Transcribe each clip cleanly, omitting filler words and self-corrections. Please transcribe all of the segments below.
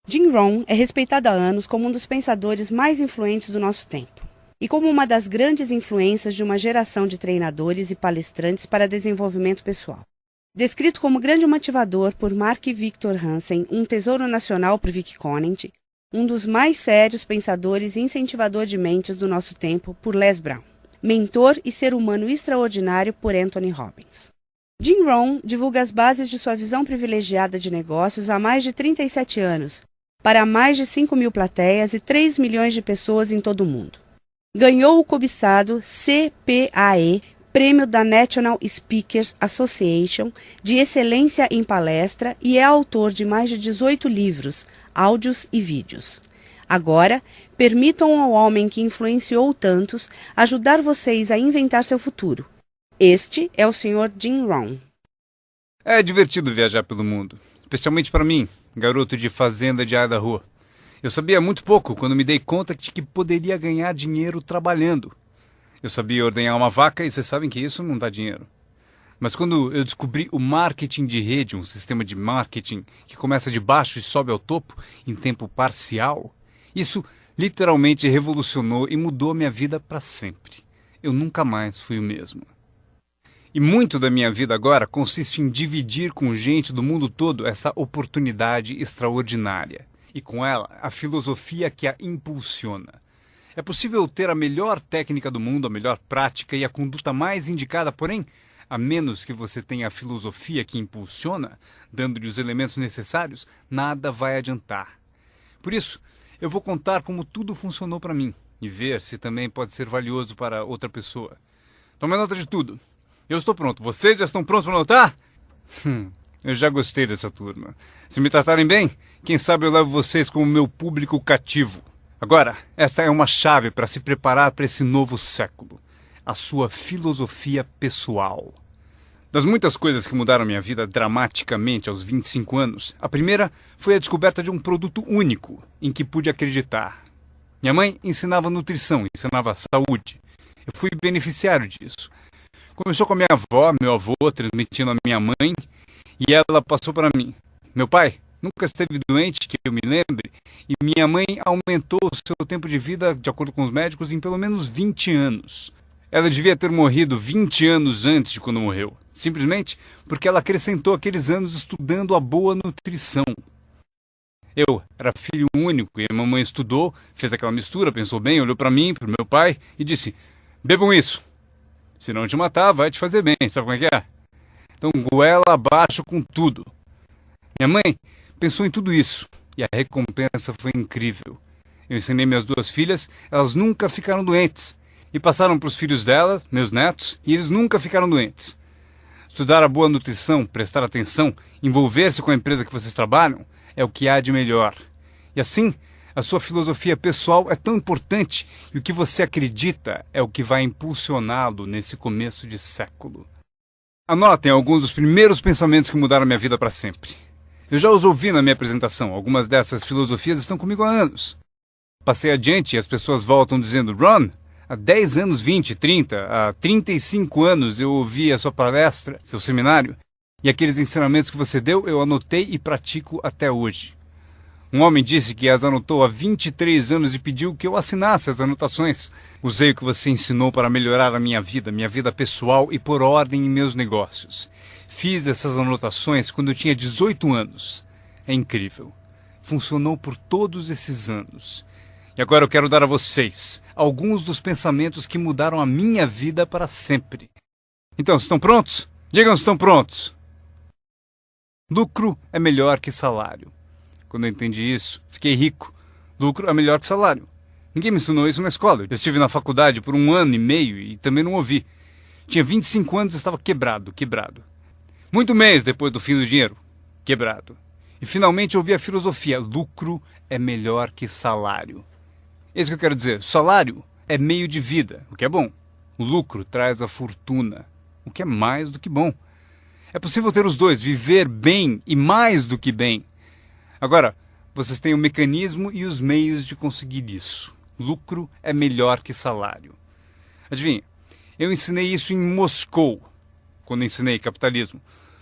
Jim Rohn é respeitado há anos como um dos pensadores mais influentes do nosso tempo e como uma das grandes influências de uma geração de treinadores e palestrantes para desenvolvimento pessoal. Descrito como grande motivador por Mark Victor Hansen, um tesouro nacional por Vic Conant, um dos mais sérios pensadores e incentivador de mentes do nosso tempo por Les Brown, mentor e ser humano extraordinário por Anthony Robbins. Jim Rohn divulga as bases de sua visão privilegiada de negócios há mais de 37 anos, para mais de 5.000 plateias e 3 milhões de pessoas em todo o mundo. Ganhou o cobiçado CPAE, Prêmio da National Speakers Association de Excelência em Palestra e é autor de mais de 18 livros, áudios e vídeos. Agora, permitam ao homem que influenciou tantos ajudar vocês a inventar seu futuro. Este é o Sr. Jim Rohn. É divertido viajar pelo mundo, especialmente para mim, garoto de fazenda de Idaho. Eu sabia muito pouco quando me dei conta de que poderia ganhar dinheiro trabalhando. Eu sabia ordenhar uma vaca e vocês sabem que isso não dá dinheiro. Mas quando eu descobri o marketing de rede, um sistema de marketing que começa de baixo e sobe ao topo em tempo parcial, isso literalmente revolucionou e mudou minha vida para sempre. Eu nunca mais fui o mesmo. E muito da minha vida agora consiste em dividir com gente do mundo todo essa oportunidade extraordinária. E com ela, a filosofia que a impulsiona. É possível ter a melhor técnica do mundo, a melhor prática e a conduta mais indicada, porém, a menos que você tenha a filosofia que impulsiona, dando-lhe os elementos necessários, nada vai adiantar. Por isso, eu vou contar como tudo funcionou para mim e ver se também pode ser valioso para outra pessoa. Tome nota de tudo. Eu estou pronto. Vocês já estão prontos para anotar? Eu já gostei dessa turma. Se me tratarem bem, quem sabe eu levo vocês como meu público cativo. Agora, esta é uma chave para se preparar para esse novo século. A sua filosofia pessoal. Das muitas coisas que mudaram minha vida dramaticamente aos 25 anos, a primeira foi a descoberta de um produto único em que pude acreditar. Minha mãe ensinava nutrição, ensinava saúde. Eu fui beneficiário disso. Começou com a minha avó, meu avô, transmitindo a minha mãe, e ela passou para mim. Meu pai nunca esteve doente, que eu me lembre, e minha mãe aumentou o seu tempo de vida, de acordo com os médicos, em pelo menos 20 anos. Ela devia ter morrido 20 anos antes de quando morreu, simplesmente porque ela acrescentou aqueles anos estudando a boa nutrição. Eu era filho único e a mamãe estudou, fez aquela mistura, pensou bem, olhou para mim, para o meu pai e disse: bebam isso. Se não te matar, vai te fazer bem, sabe como é que é? Então goela abaixo com tudo. Minha mãe pensou em tudo isso e a recompensa foi incrível. Eu ensinei minhas duas filhas, elas nunca ficaram doentes. E passaram para os filhos delas, meus netos, e eles nunca ficaram doentes. Estudar a boa nutrição, prestar atenção, envolver-se com a empresa que vocês trabalham, é o que há de melhor. E assim, a sua filosofia pessoal é tão importante e o que você acredita é o que vai impulsioná-lo nesse começo de século. Anotem alguns dos primeiros pensamentos que mudaram minha vida para sempre. Eu já os ouvi na minha apresentação, algumas dessas filosofias estão comigo há anos. Passei adiante e as pessoas voltam dizendo: Ron, há 10 anos, 20, 30, há 35 anos eu ouvi a sua palestra, seu seminário, e aqueles ensinamentos que você deu eu anotei e pratico até hoje. Um homem disse que as anotou há 23 anos e pediu que eu assinasse as anotações. Usei o que você ensinou para melhorar a minha vida pessoal e pôr ordem em meus negócios. Fiz essas anotações quando eu tinha 18 anos. É incrível. Funcionou por todos esses anos. E agora eu quero dar a vocês alguns dos pensamentos que mudaram a minha vida para sempre. Então, estão prontos? Digam se estão prontos. Lucro é melhor que salário. Quando eu entendi isso, fiquei rico. Lucro é melhor que salário. Ninguém me ensinou isso na escola. Eu estive na faculdade por 1 ano e meio e também não ouvi. Tinha 25 anos e estava quebrado. Muito mês depois do fim do dinheiro. Quebrado. E finalmente ouvi a filosofia: lucro é melhor que salário. É isso que eu quero dizer. O salário é meio de vida, o que é bom. O lucro traz a fortuna, o que é mais do que bom. É possível ter os dois, viver bem e mais do que bem. Agora, vocês têm o mecanismo e os meios de conseguir isso. Lucro é melhor que salário. Adivinha, eu ensinei isso em Moscou, quando ensinei capitalismo.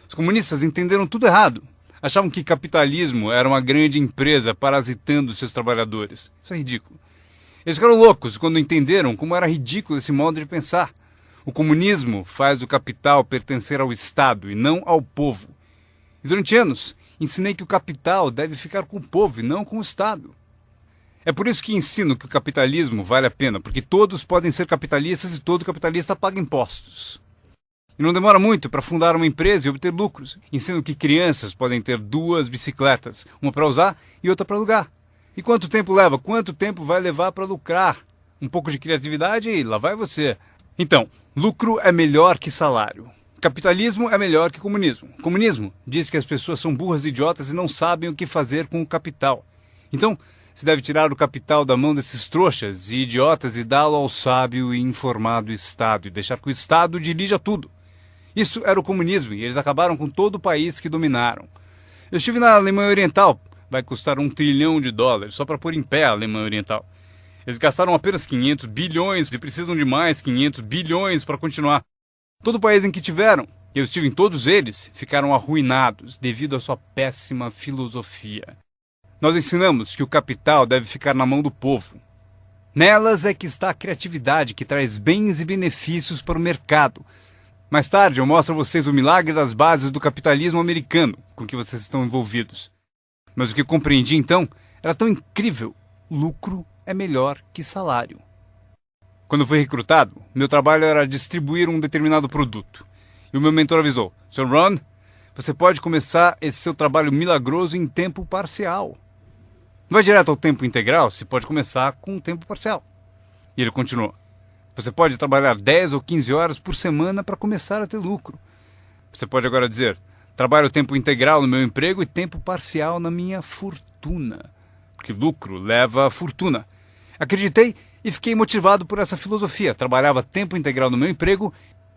Os comunistas entenderam tudo errado. Achavam que capitalismo era uma grande empresa parasitando seus trabalhadores. Isso é ridículo. Eles ficaram loucos quando entenderam como era ridículo esse modo de pensar. O comunismo faz o capital pertencer ao Estado e não ao povo. E durante anos, ensinei que o capital deve ficar com o povo e não com o Estado. É por isso que ensino que o capitalismo vale a pena, porque todos podem ser capitalistas e todo capitalista paga impostos. E não demora muito para fundar uma empresa e obter lucros. Ensino que crianças podem ter 2 bicicletas, uma para usar e outra para alugar. E quanto tempo leva? Quanto tempo vai levar para lucrar? Um pouco de criatividade e lá vai você. Então, lucro é melhor que salário. Capitalismo é melhor que comunismo. Comunismo diz que as pessoas são burras e idiotas e não sabem o que fazer com o capital. Então, se deve tirar o capital da mão desses trouxas e idiotas e dá-lo ao sábio e informado Estado e deixar que o Estado dirija tudo. Isso era o comunismo e eles acabaram com todo o país que dominaram. Eu estive na Alemanha Oriental. Vai custar $1 trilhão só para pôr em pé a Alemanha Oriental. Eles gastaram apenas 500 bilhões e precisam de mais 500 bilhões para continuar. Todo o país em que tiveram, e eu estive em todos eles, ficaram arruinados devido à sua péssima filosofia. Nós ensinamos que o capital deve ficar na mão do povo. Nelas é que está a criatividade que traz bens e benefícios para o mercado. Mais tarde eu mostro a vocês o milagre das bases do capitalismo americano com que vocês estão envolvidos. Mas o que eu compreendi então era tão incrível. Lucro é melhor que salário. Quando fui recrutado, meu trabalho era distribuir um determinado produto. E o meu mentor avisou: Sr. Ron, você pode começar esse seu trabalho milagroso em tempo parcial. Não vai direto ao tempo integral, se pode começar com o tempo parcial. E ele continuou: você pode trabalhar 10 ou 15 horas por semana para começar a ter lucro. Você pode agora dizer: trabalho tempo integral no meu emprego e tempo parcial na minha fortuna. Porque lucro leva a fortuna. Acreditei e fiquei motivado por essa filosofia. Trabalhava tempo integral no meu emprego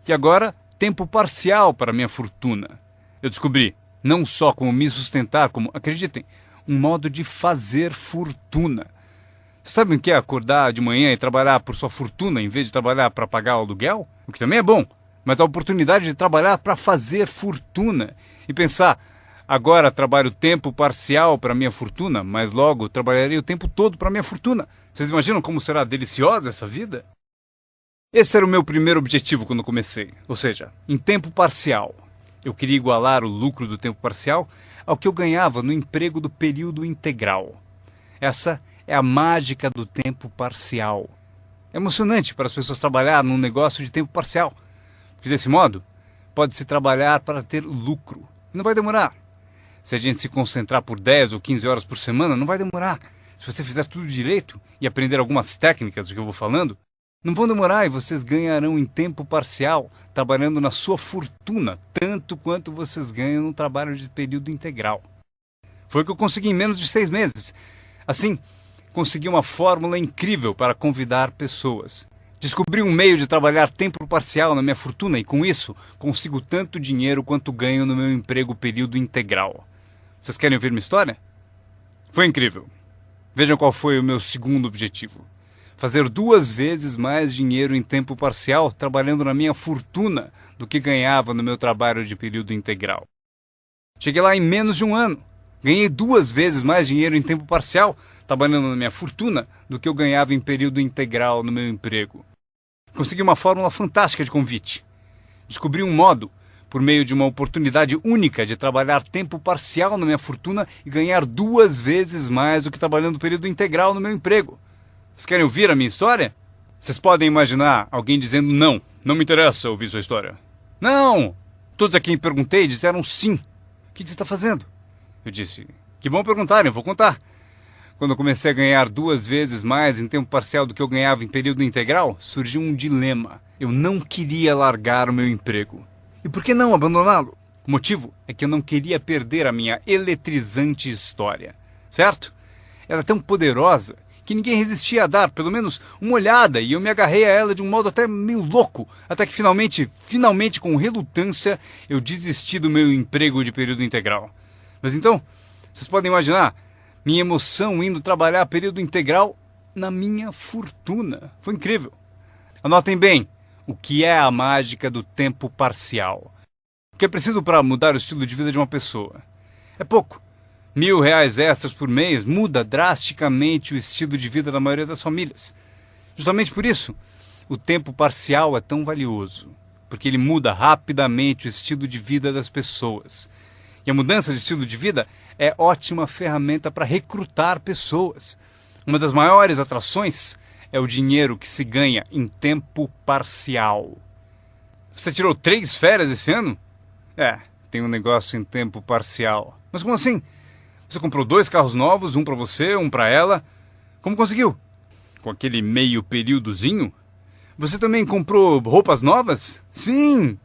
e agora tempo parcial para a minha fortuna. Eu descobri não só como me sustentar, como, acreditem, um modo de fazer fortuna. Vocês sabem o que é acordar de manhã e trabalhar por sua fortuna em vez de trabalhar para pagar o aluguel? O que também é bom, mas a oportunidade de trabalhar para fazer fortuna e pensar: agora trabalho tempo parcial para minha fortuna, mas logo trabalharei o tempo todo para minha fortuna. Vocês imaginam como será deliciosa essa vida? Esse era o meu primeiro objetivo quando comecei, ou seja, em tempo parcial. Eu queria igualar o lucro do tempo parcial ao que eu ganhava no emprego do período integral. Essa é a mágica do tempo parcial. É emocionante para as pessoas trabalhar num negócio de tempo parcial, porque desse modo pode-se trabalhar para ter lucro. E não vai demorar. Se a gente se concentrar por 10 ou 15 horas por semana, não vai demorar. Se você fizer tudo direito e aprender algumas técnicas do que eu vou falando, não vão demorar e vocês ganharão em tempo parcial, trabalhando na sua fortuna, tanto quanto vocês ganham no trabalho de período integral. Foi o que eu consegui em menos de 6 meses. Assim, consegui uma fórmula incrível para convidar pessoas. Descobri um meio de trabalhar tempo parcial na minha fortuna e, com isso, consigo tanto dinheiro quanto ganho no meu emprego período integral. Vocês querem ouvir minha história? Foi incrível. Vejam qual foi o meu segundo objetivo. Fazer 2 vezes mais dinheiro em tempo parcial trabalhando na minha fortuna do que ganhava no meu trabalho de período integral. Cheguei lá em menos de um ano. Ganhei 2 vezes mais dinheiro em tempo parcial trabalhando na minha fortuna do que eu ganhava em período integral no meu emprego. Consegui uma fórmula fantástica de convite. Descobri um modo, por meio de uma oportunidade única de trabalhar tempo parcial na minha fortuna e ganhar 2 vezes mais do que trabalhando no período integral no meu emprego. Vocês querem ouvir a minha história? Vocês podem imaginar alguém dizendo: não, não me interessa ouvir sua história. Não! Todos a quem perguntei disseram sim. O que você está fazendo? Eu disse: que bom perguntarem, eu vou contar. Quando eu comecei a ganhar 2 vezes mais em tempo parcial do que eu ganhava em período integral, surgiu um dilema. Eu não queria largar o meu emprego. E por que não abandoná-lo? O motivo é que eu não queria perder a minha eletrizante história. Certo? Era tão poderosa que ninguém resistia a dar pelo menos uma olhada e eu me agarrei a ela de um modo até meio louco, até que finalmente, com relutância, eu desisti do meu emprego de período integral. Mas então, vocês podem imaginar minha emoção indo trabalhar período integral na minha fortuna. Foi incrível. Anotem bem o que é a mágica do tempo parcial. O que é preciso para mudar o estilo de vida de uma pessoa? É pouco. R$ 1.000 extras por mês muda drasticamente o estilo de vida da maioria das famílias. Justamente por isso, o tempo parcial é tão valioso, porque ele muda rapidamente o estilo de vida das pessoas. E a mudança de estilo de vida é ótima ferramenta para recrutar pessoas. Uma das maiores atrações é o dinheiro que se ganha em tempo parcial. Você tirou 3 férias esse ano? Tem um negócio em tempo parcial. Mas como assim? Você comprou 2 carros novos, um para você, um para ela. Como conseguiu? Com aquele meio períodozinho? Você também comprou roupas novas? Sim!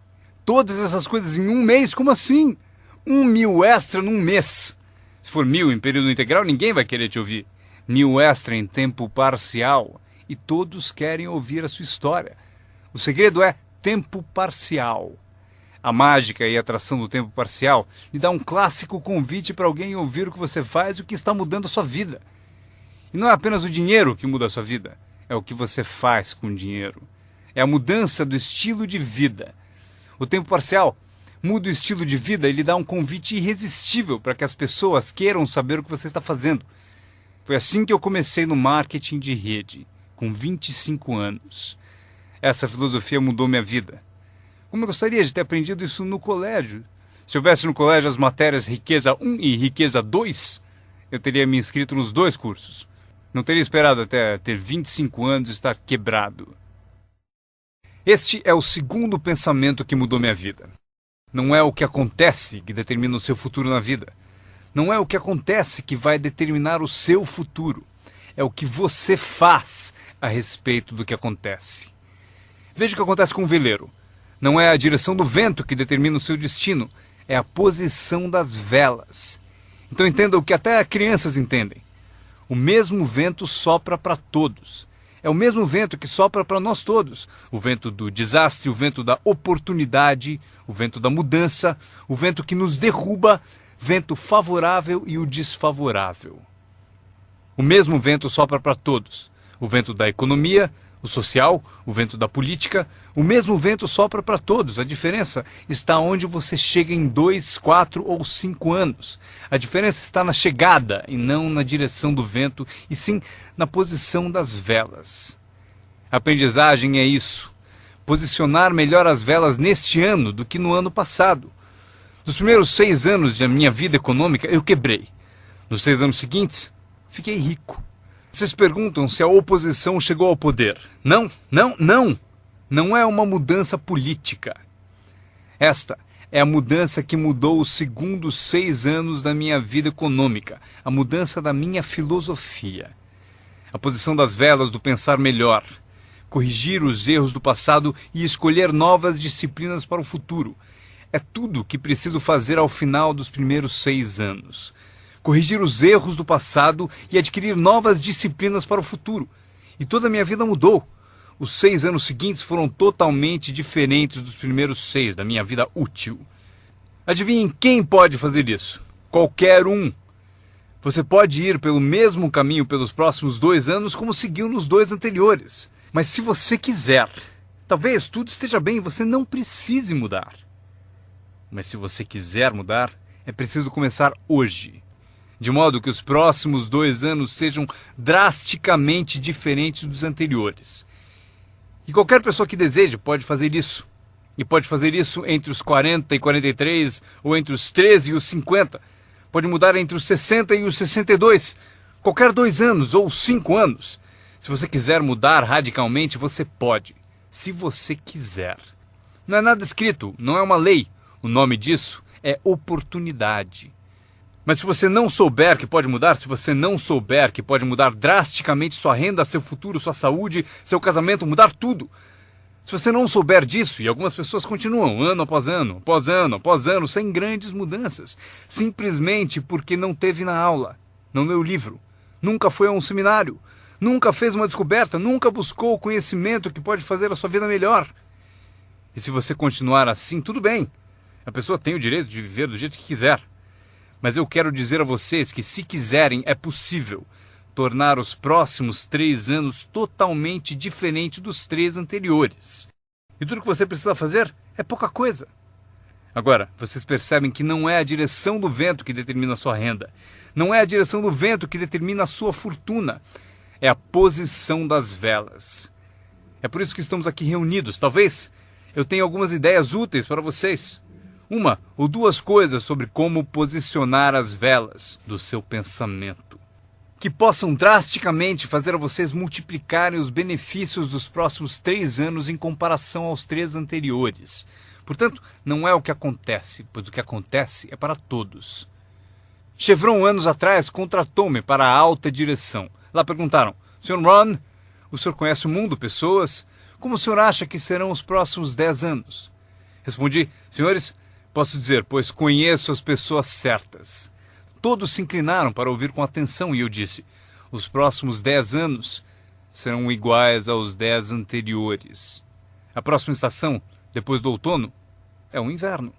Todas essas coisas em um mês? Como assim? 1.000 extra num mês. Se for 1.000 em período integral, ninguém vai querer te ouvir. 1.000 extra em tempo parcial. E todos querem ouvir a sua história. O segredo é tempo parcial. A mágica e a atração do tempo parcial lhe dá um clássico convite para alguém ouvir o que você faz e o que está mudando a sua vida. E não é apenas o dinheiro que muda a sua vida, é o que você faz com o dinheiro. É a mudança do estilo de vida. O tempo parcial muda o estilo de vida e lhe dá um convite irresistível para que as pessoas queiram saber o que você está fazendo. Foi assim que eu comecei no marketing de rede, com 25 anos. Essa filosofia mudou minha vida. Como eu gostaria de ter aprendido isso no colégio. Se houvesse no colégio as matérias Riqueza 1 e Riqueza 2, eu teria me inscrito nos 2 cursos. Não teria esperado até ter 25 anos e estar quebrado. Este é o segundo pensamento que mudou minha vida. Não é o que acontece que determina o seu futuro na vida. Não é o que acontece que vai determinar o seu futuro. É o que você faz a respeito do que acontece. Veja o que acontece com um veleiro. Não é a direção do vento que determina o seu destino, é a posição das velas. Então entenda o que até crianças entendem. O mesmo vento sopra para todos. É o mesmo vento que sopra para nós todos. O vento do desastre, o vento da oportunidade, o vento da mudança, o vento que nos derruba, vento favorável e o desfavorável. O mesmo vento sopra para todos. O vento da economia, o social, o vento da política, o mesmo vento sopra para todos. A diferença está onde você chega em 2, 4 ou 5 anos. A diferença está na chegada e não na direção do vento, e sim na posição das velas. A aprendizagem é isso. Posicionar melhor as velas neste ano do que no ano passado. Nos primeiros 6 anos da minha vida econômica, eu quebrei. Nos 6 anos seguintes, fiquei rico. Vocês perguntam se a oposição chegou ao poder. Não. Não é uma mudança política. Esta é a mudança que mudou os segundos 6 anos da minha vida econômica. A mudança da minha filosofia. A posição das velas do pensar melhor. Corrigir os erros do passado e escolher novas disciplinas para o futuro. É tudo o que preciso fazer ao final dos primeiros 6 anos. Corrigir os erros do passado e adquirir novas disciplinas para o futuro. E toda a minha vida mudou. Os 6 anos seguintes foram totalmente diferentes dos primeiros 6 da minha vida útil. Adivinhem quem pode fazer isso? Qualquer um. Você pode ir pelo mesmo caminho pelos próximos 2 anos como seguiu nos 2 anteriores. Mas se você quiser, talvez tudo esteja bem e você não precise mudar. Mas se você quiser mudar, é preciso começar hoje. De modo que os próximos 2 anos sejam drasticamente diferentes dos anteriores. E qualquer pessoa que deseje pode fazer isso. E pode fazer isso entre os 40 e 43, ou entre os 13 e os 50. Pode mudar entre os 60 e os 62. Qualquer 2 anos ou 5 anos. Se você quiser mudar radicalmente, você pode. Se você quiser. Não é nada escrito, não é uma lei. O nome disso é oportunidade. Mas se você não souber que pode mudar, se você não souber que pode mudar drasticamente sua renda, seu futuro, sua saúde, seu casamento, mudar tudo. Se você não souber disso, e algumas pessoas continuam ano após ano, após ano, após ano, sem grandes mudanças, simplesmente porque não teve na aula, não leu o livro, nunca foi a um seminário, nunca fez uma descoberta, nunca buscou o conhecimento que pode fazer a sua vida melhor. E se você continuar assim, tudo bem. A pessoa tem o direito de viver do jeito que quiser. Mas eu quero dizer a vocês que, se quiserem, é possível tornar os próximos 3 anos totalmente diferentes dos 3 anteriores. E tudo que você precisa fazer é pouca coisa. Agora, vocês percebem que não é a direção do vento que determina a sua renda. Não é a direção do vento que determina a sua fortuna. É a posição das velas. É por isso que estamos aqui reunidos. Talvez eu tenha algumas ideias úteis para vocês. Uma ou duas coisas sobre como posicionar as velas do seu pensamento, que possam drasticamente fazer a vocês multiplicarem os benefícios dos próximos 3 anos em comparação aos 3 anteriores. Portanto, não é o que acontece, pois o que acontece é para todos. Chevron, anos atrás, contratou-me para a alta direção. Lá perguntaram: Sr. Ron, o senhor conhece o mundo, pessoas? Como o senhor acha que serão os próximos 10 anos? Respondi: senhores, posso dizer, pois conheço as pessoas certas. Todos se inclinaram para ouvir com atenção e eu disse: os próximos 10 anos serão iguais aos 10 anteriores. A próxima estação, depois do outono, é o inverno.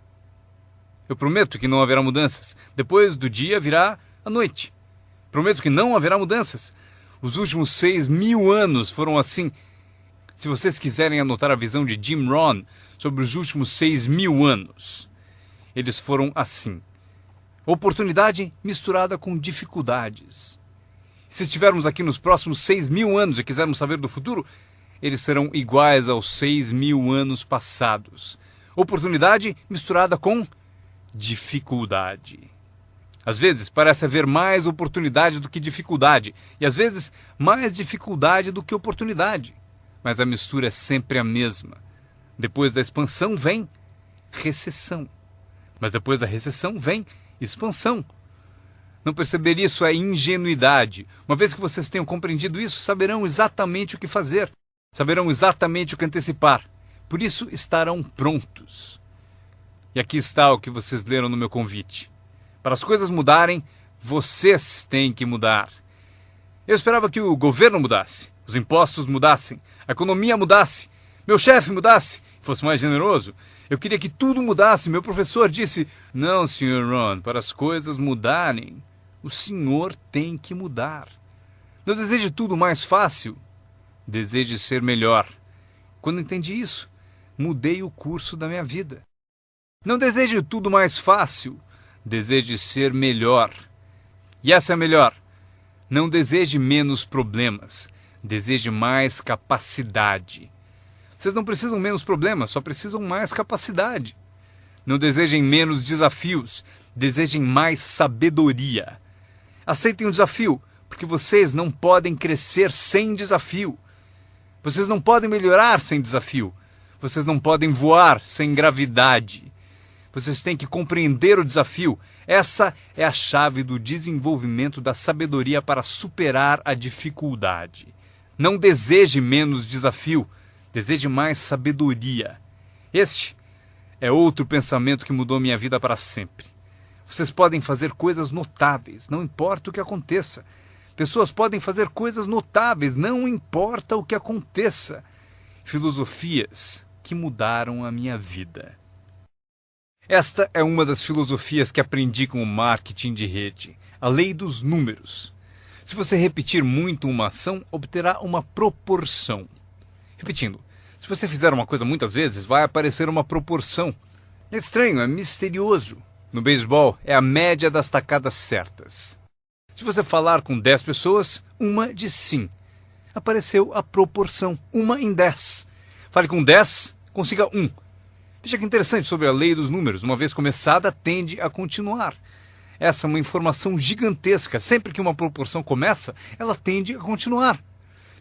Eu prometo que não haverá mudanças. Depois do dia virá a noite. Prometo que não haverá mudanças. Os últimos 6.000 anos foram assim. Se vocês quiserem anotar a visão de Jim Rohn sobre os últimos 6.000 anos, eles foram assim. Oportunidade misturada com dificuldades. Se estivermos aqui nos próximos 6.000 anos e quisermos saber do futuro, eles serão iguais aos 6.000 anos passados. Oportunidade misturada com dificuldade. Às vezes parece haver mais oportunidade do que dificuldade, e às vezes mais dificuldade do que oportunidade. Mas a mistura é sempre a mesma. Depois da expansão vem recessão. Mas depois da recessão vem expansão. Não perceber isso é ingenuidade. Uma vez que vocês tenham compreendido isso, saberão exatamente o que fazer. Saberão exatamente o que antecipar. Por isso estarão prontos. E aqui está o que vocês leram no meu convite. Para as coisas mudarem, vocês têm que mudar. Eu esperava que o governo mudasse, os impostos mudassem, a economia mudasse, meu chefe mudasse, fosse mais generoso. Eu queria que tudo mudasse. Meu professor disse: não, Sr. Ron, para as coisas mudarem, o senhor tem que mudar. Não deseje tudo mais fácil, deseje ser melhor. Quando entendi isso, mudei o curso da minha vida. Não deseje tudo mais fácil, deseje ser melhor. E essa é a melhor. Não deseje menos problemas, deseje mais capacidade. Vocês não precisam menos problemas, só precisam mais capacidade. Não desejem menos desafios, desejem mais sabedoria. Aceitem o desafio, porque vocês não podem crescer sem desafio. Vocês não podem melhorar sem desafio. Vocês não podem voar sem gravidade. Vocês têm que compreender o desafio. Essa é a chave do desenvolvimento da sabedoria para superar a dificuldade. Não deseje menos desafio, deseje mais sabedoria. Este é outro pensamento que mudou minha vida para sempre. Vocês podem fazer coisas notáveis, não importa o que aconteça. Pessoas podem fazer coisas notáveis, não importa o que aconteça. Filosofias que mudaram a minha vida. Esta é uma das filosofias que aprendi com o marketing de rede, a lei dos números. Se você repetir muito uma ação, obterá uma proporção. Repetindo, se você fizer uma coisa muitas vezes, vai aparecer uma proporção. É estranho, é misterioso. No beisebol, é a média das tacadas certas. Se você falar com 10 pessoas, uma diz sim. Apareceu a proporção, 1 em 10. Fale com 10, consiga 1. Veja que interessante sobre a lei dos números. Uma vez começada, tende a continuar. Essa é uma informação gigantesca. Sempre que uma proporção começa, ela tende a continuar.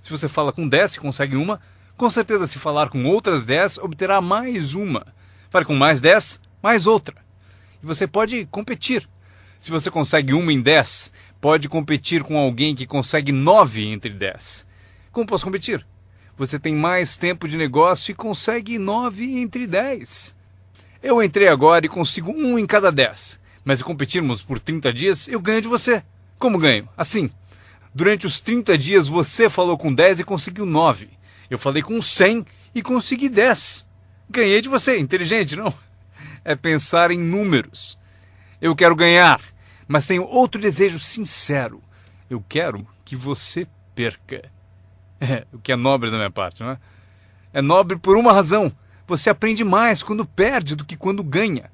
Se você fala com 10 e consegue uma, com certeza se falar com outras 10, obterá mais uma. Fale com mais 10, mais outra. E você pode competir. Se você consegue 1 em 10, pode competir com alguém que consegue 9 entre 10. Como posso competir? Você tem mais tempo de negócio e consegue 9 entre 10. Eu entrei agora e consigo 1 em cada 10. Mas se competirmos por 30 dias, eu ganho de você. Como ganho? Assim. Durante os 30 dias você falou com 10 e conseguiu 9. Eu falei com 100 e consegui 10. Ganhei de você. Inteligente, não? É pensar em números. Eu quero ganhar, mas tenho outro desejo sincero. Eu quero que você perca. O que é nobre da minha parte, não é? É nobre por uma razão. Você aprende mais quando perde do que quando ganha.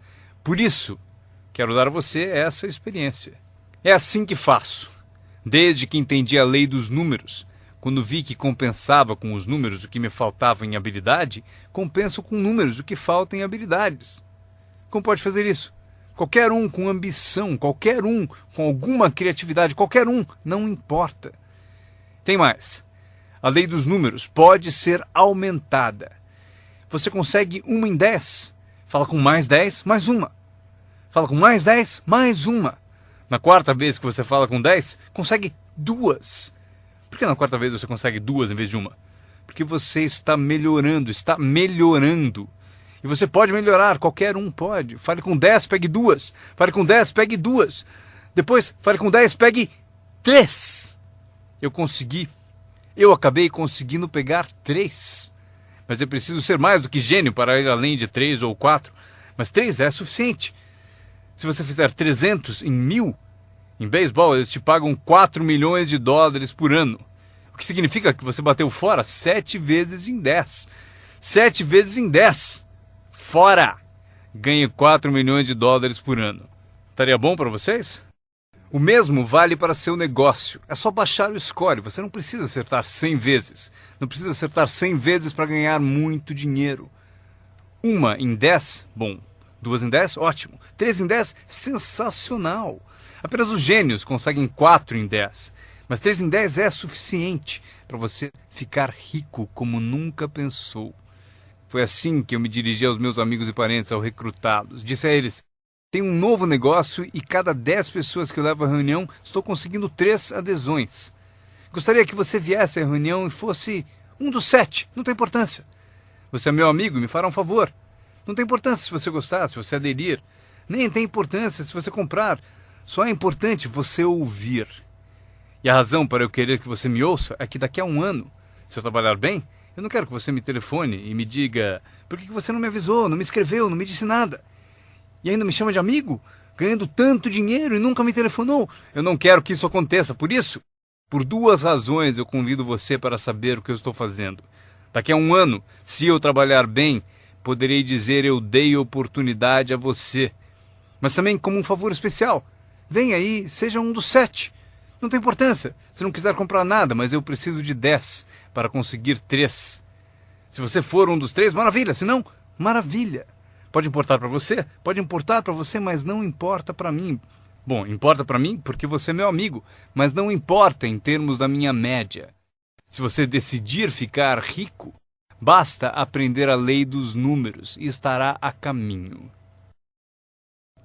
Por isso, quero dar a você essa experiência. É assim que faço. Desde que entendi a lei dos números, quando vi que compensava com os números o que me faltava em habilidade, compenso com números o que falta em habilidades. Como pode fazer isso? Qualquer um com ambição, qualquer um com alguma criatividade, qualquer um, não importa. Tem mais. A lei dos números pode ser aumentada. Você consegue 1 em 10. Fala com mais 10, mais uma. Fala com mais 10, mais uma. Na quarta vez que você fala com 10, consegue 2. Por que na quarta vez você consegue 2 em vez de uma? Porque você está melhorando, está melhorando. E você pode melhorar, qualquer um pode. Fale com 10, pegue 2. Fale com 10, pegue 2. Depois, fale com 10, pegue 3. Eu consegui. Eu acabei conseguindo pegar 3. Mas eu preciso ser mais do que gênio para ir além de 3 ou 4. Mas 3 é suficiente. Se você fizer 300 em 1000, em beisebol eles te pagam 4 milhões de dólares por ano. O que significa que você bateu fora 7 vezes em 10. 7 vezes em 10. Fora! Ganhe 4 milhões de dólares por ano. Estaria bom para vocês? O mesmo vale para seu negócio. É só baixar o score. Você não precisa acertar 100 vezes. Não precisa acertar 100 vezes para ganhar muito dinheiro. 1 em 10, bom. 2 em 10, ótimo. 3 em 10, sensacional. Apenas os gênios conseguem 4 em 10. Mas 3 em 10 é suficiente para você ficar rico como nunca pensou. Foi assim que eu me dirigi aos meus amigos e parentes ao recrutá-los. Disse a eles: tem um novo negócio e cada 10 pessoas que eu levo à reunião, estou conseguindo 3 adesões. Gostaria que você viesse à reunião e fosse um dos 7. Não tem importância. Você é meu amigo e me fará um favor. Não tem importância se você gostar, se você aderir. Nem tem importância se você comprar. Só é importante você ouvir. E a razão para eu querer que você me ouça é que daqui a 1 ano, se eu trabalhar bem, eu não quero que você me telefone e me diga: por que você não me avisou, não me escreveu, não me disse nada? E ainda me chama de amigo, ganhando tanto dinheiro e nunca me telefonou. Eu não quero que isso aconteça. Por isso, por 2 razões eu convido você para saber o que eu estou fazendo. Daqui a 1 ano, se eu trabalhar bem, poderei dizer: eu dei oportunidade a você. Mas também como um favor especial. Venha aí, seja um dos 7. Não tem importância se não quiser comprar nada, mas eu preciso de 10 para conseguir 3. Se você for um dos 3, maravilha. Se não, maravilha. Pode importar para você? Pode importar para você, mas não importa para mim. Bom, importa para mim porque você é meu amigo, mas não importa em termos da minha média. Se você decidir ficar rico, basta aprender a lei dos números e estará a caminho.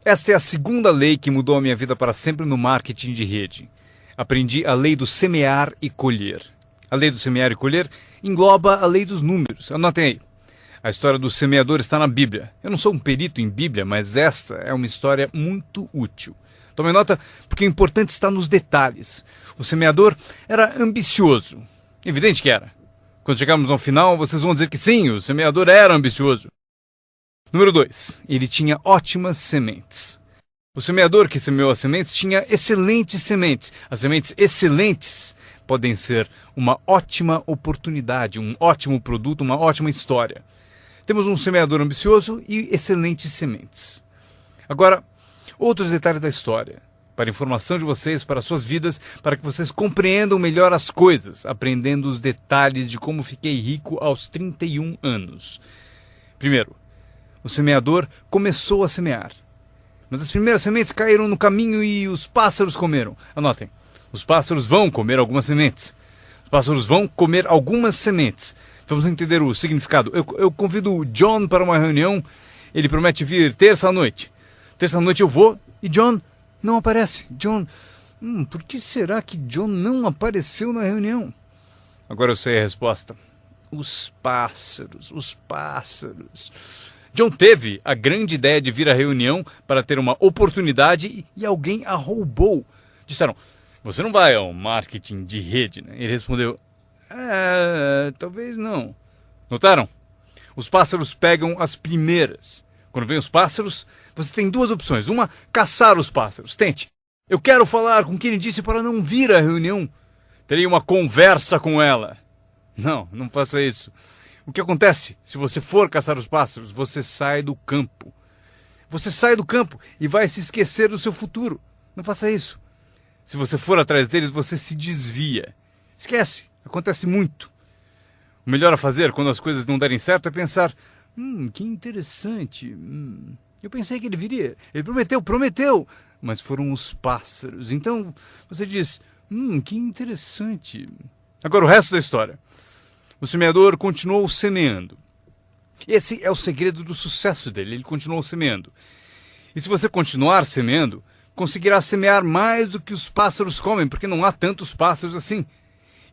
Esta é a segunda lei que mudou a minha vida para sempre no marketing de rede. Aprendi a lei do semear e colher. A lei do semear e colher engloba a lei dos números. Anotem aí. A história do semeador está na Bíblia. Eu não sou um perito em Bíblia, mas esta é uma história muito útil. Tome nota, porque o importante está nos detalhes. O semeador era ambicioso. Evidente que era. Quando chegarmos ao final, vocês vão dizer que sim, o semeador era ambicioso. Número 2. Ele tinha ótimas sementes. O semeador que semeou as sementes tinha excelentes sementes. As sementes excelentes podem ser uma ótima oportunidade, um ótimo produto, uma ótima história. Temos um semeador ambicioso e excelentes sementes. Agora, outros detalhes da história. Para a informação de vocês, para suas vidas, para que vocês compreendam melhor as coisas, aprendendo os detalhes de como fiquei rico aos 31 anos. Primeiro, o semeador começou a semear. Mas as primeiras sementes caíram no caminho e os pássaros comeram. Anotem, os pássaros vão comer algumas sementes. Os pássaros vão comer algumas sementes. Vamos entender o significado. Eu convido o John para uma reunião. Ele promete vir terça-noite. Terça-noite eu vou e John não aparece. John, por que será que John não apareceu na reunião? Agora eu sei a resposta. Os pássaros, os pássaros. John teve a grande ideia de vir à reunião para ter uma oportunidade e alguém a roubou. Disseram: você não vai ao marketing de rede, né? Ele respondeu: talvez não. Notaram? Os pássaros pegam as primeiras. Quando vem os pássaros, você tem 2 opções. Uma, caçar os pássaros. Tente. Eu quero falar com quem disse para não vir à reunião. Terei uma conversa com ela. Não faça isso. O que acontece? Se você for caçar os pássaros, você sai do campo. Você sai do campo e vai se esquecer do seu futuro. Não faça isso. Se você for atrás deles, você se desvia. Esquece, acontece muito. O melhor a fazer quando as coisas não derem certo é pensar: que interessante. Eu pensei que ele viria. Ele prometeu. Mas foram os pássaros. Então você diz: que interessante. Agora o resto da história. O semeador continuou semeando. Esse é o segredo do sucesso dele. Ele continuou semeando. E se você continuar semeando, conseguirá semear mais do que os pássaros comem, porque não há tantos pássaros assim.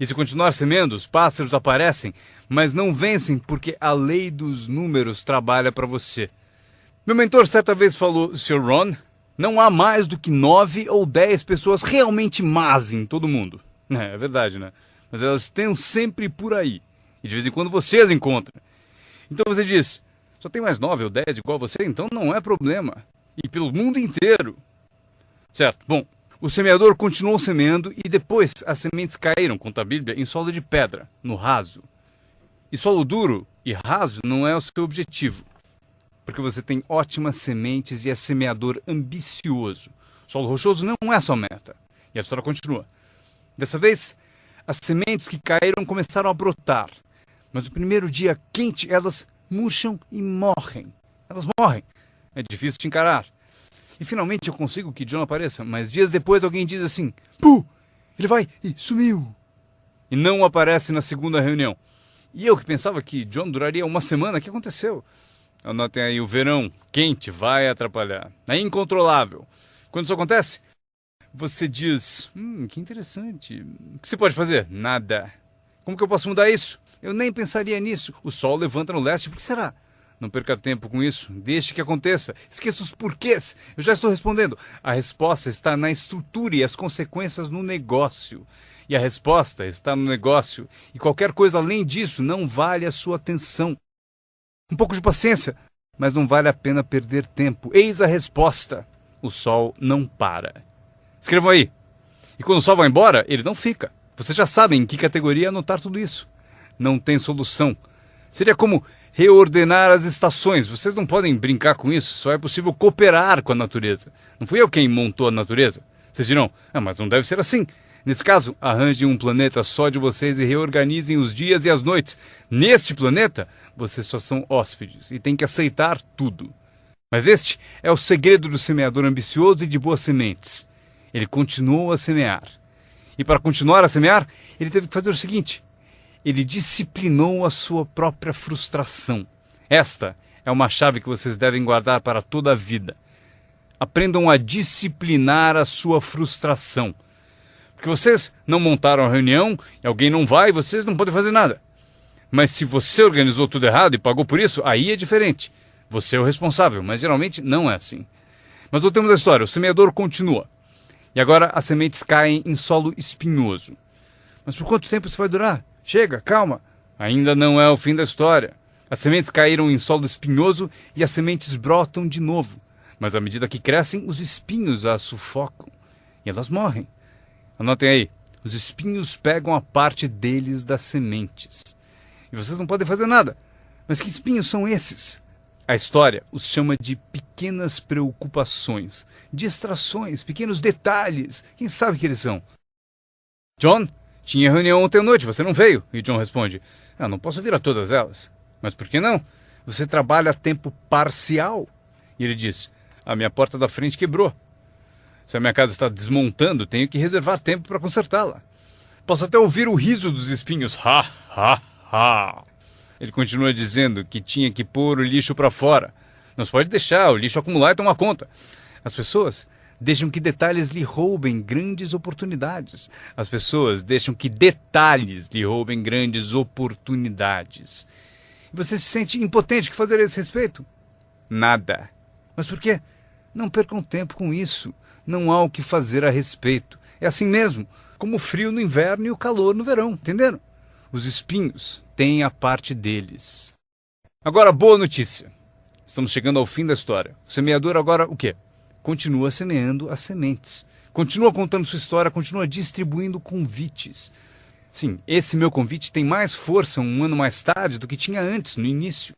E se continuar semeando, os pássaros aparecem, mas não vencem porque a lei dos números trabalha para você. Meu mentor certa vez falou: Sr. Ron, não há mais do que 9 ou 10 pessoas realmente más em todo mundo. É verdade, né? Mas elas estão sempre por aí. E de vez em quando você as encontra. Então você diz: só tem mais 9 ou 10 igual a você, então não é problema. E pelo mundo inteiro. Certo, bom, o semeador continuou semeando e depois as sementes caíram, conta a Bíblia, em solo de pedra, no raso. E solo duro e raso não é o seu objetivo, porque você tem ótimas sementes e é semeador ambicioso. Solo rochoso não é a sua meta. E a história continua. Dessa vez, as sementes que caíram começaram a brotar. Mas no primeiro dia quente, elas murcham e morrem. Elas morrem. É difícil de encarar. E finalmente eu consigo que John apareça, mas dias depois alguém diz assim: Puh! Ele vai e sumiu. E não aparece na segunda reunião. E eu que pensava que John duraria uma semana, o que aconteceu? Anotem aí, o verão quente vai atrapalhar. É incontrolável. Quando isso acontece, você diz: que interessante. O que você pode fazer? Nada. Como que eu posso mudar isso? Eu nem pensaria nisso. O sol levanta no leste, por que será? Não perca tempo com isso, deixe que aconteça. Esqueça os porquês. Eu já estou respondendo. A resposta está na estrutura e as consequências no negócio. E a resposta está no negócio. E qualquer coisa além disso não vale a sua atenção. Um pouco de paciência, mas não vale a pena perder tempo. Eis a resposta. O sol não para. Escrevam aí. E quando o sol vai embora, ele não fica. Vocês já sabem em que categoria anotar tudo isso. Não tem solução. Seria como reordenar as estações. Vocês não podem brincar com isso. Só é possível cooperar com a natureza. Não fui eu quem montou a natureza. Vocês dirão: mas não deve ser assim. Nesse caso, arranjem um planeta só de vocês e reorganizem os dias e as noites. Neste planeta, vocês só são hóspedes e têm que aceitar tudo. Mas este é o segredo do semeador ambicioso e de boas sementes. Ele continuou a semear. E para continuar a semear, ele teve que fazer o seguinte: ele disciplinou a sua própria frustração. Esta é uma chave que vocês devem guardar para toda a vida. Aprendam a disciplinar a sua frustração. Porque vocês não montaram a reunião, e alguém não vai, vocês não podem fazer nada. Mas se você organizou tudo errado e pagou por isso, aí é diferente. Você é o responsável, mas geralmente não é assim. Mas voltemos à história. O semeador continua. E agora as sementes caem em solo espinhoso. Mas por quanto tempo isso vai durar? Chega, calma. Ainda não é o fim da história. As sementes caíram em solo espinhoso e as sementes brotam de novo. Mas à medida que crescem, os espinhos as sufocam. E elas morrem. Anotem aí. Os espinhos pegam a parte deles das sementes. E vocês não podem fazer nada. Mas que espinhos são esses? A história os chama de pequenas preocupações, distrações, pequenos detalhes. Quem sabe que eles são? John, tinha reunião ontem à noite, você não veio. E John responde: não posso vir a todas elas. Mas por que não? Você trabalha a tempo parcial. E ele diz: a minha porta da frente quebrou. Se a minha casa está desmontando, tenho que reservar tempo para consertá-la. Posso até ouvir o riso dos espinhos. Ha, ha, ha. Ele continua dizendo que tinha que pôr o lixo para fora. Não se pode deixar o lixo acumular e tomar conta. As pessoas deixam que detalhes lhe roubem grandes oportunidades. As pessoas deixam que detalhes lhe roubem grandes oportunidades. E você se sente impotente. O que fazer a esse respeito? Nada. Mas por quê? Não percam tempo com isso. Não há o que fazer a respeito. É assim mesmo, como o frio no inverno e o calor no verão, entenderam? Os espinhos têm a parte deles. Agora, boa notícia. Estamos chegando ao fim da história. O semeador agora o quê? Continua semeando as sementes. Continua contando sua história, continua distribuindo convites. Sim, esse meu convite tem mais força um ano mais tarde do que tinha antes, no início.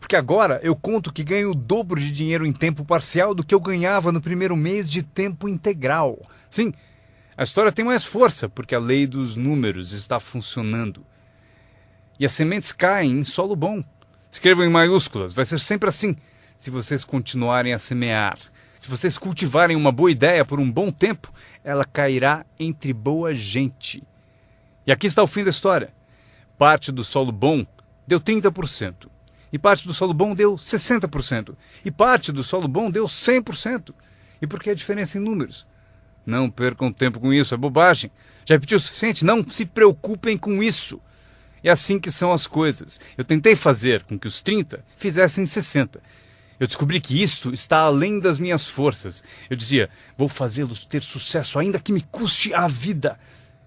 Porque agora eu conto que ganho o dobro de dinheiro em tempo parcial do que eu ganhava no primeiro mês de tempo integral. Sim, a história tem mais força porque a lei dos números está funcionando. E as sementes caem em solo bom. Escrevam em maiúsculas, vai ser sempre assim, se vocês continuarem a semear. Se vocês cultivarem uma boa ideia por um bom tempo, ela cairá entre boa gente. E aqui está o fim da história. Parte do solo bom deu 30%. E parte do solo bom deu 60%. E parte do solo bom deu 100%. E por que a diferença em números? Não percam tempo com isso, é bobagem. Já repeti o suficiente, não se preocupem com isso. É assim que são as coisas. Eu tentei fazer com que os 30 fizessem 60. Eu descobri que isto está além das minhas forças. Eu dizia, vou fazê-los ter sucesso ainda que me custe a vida.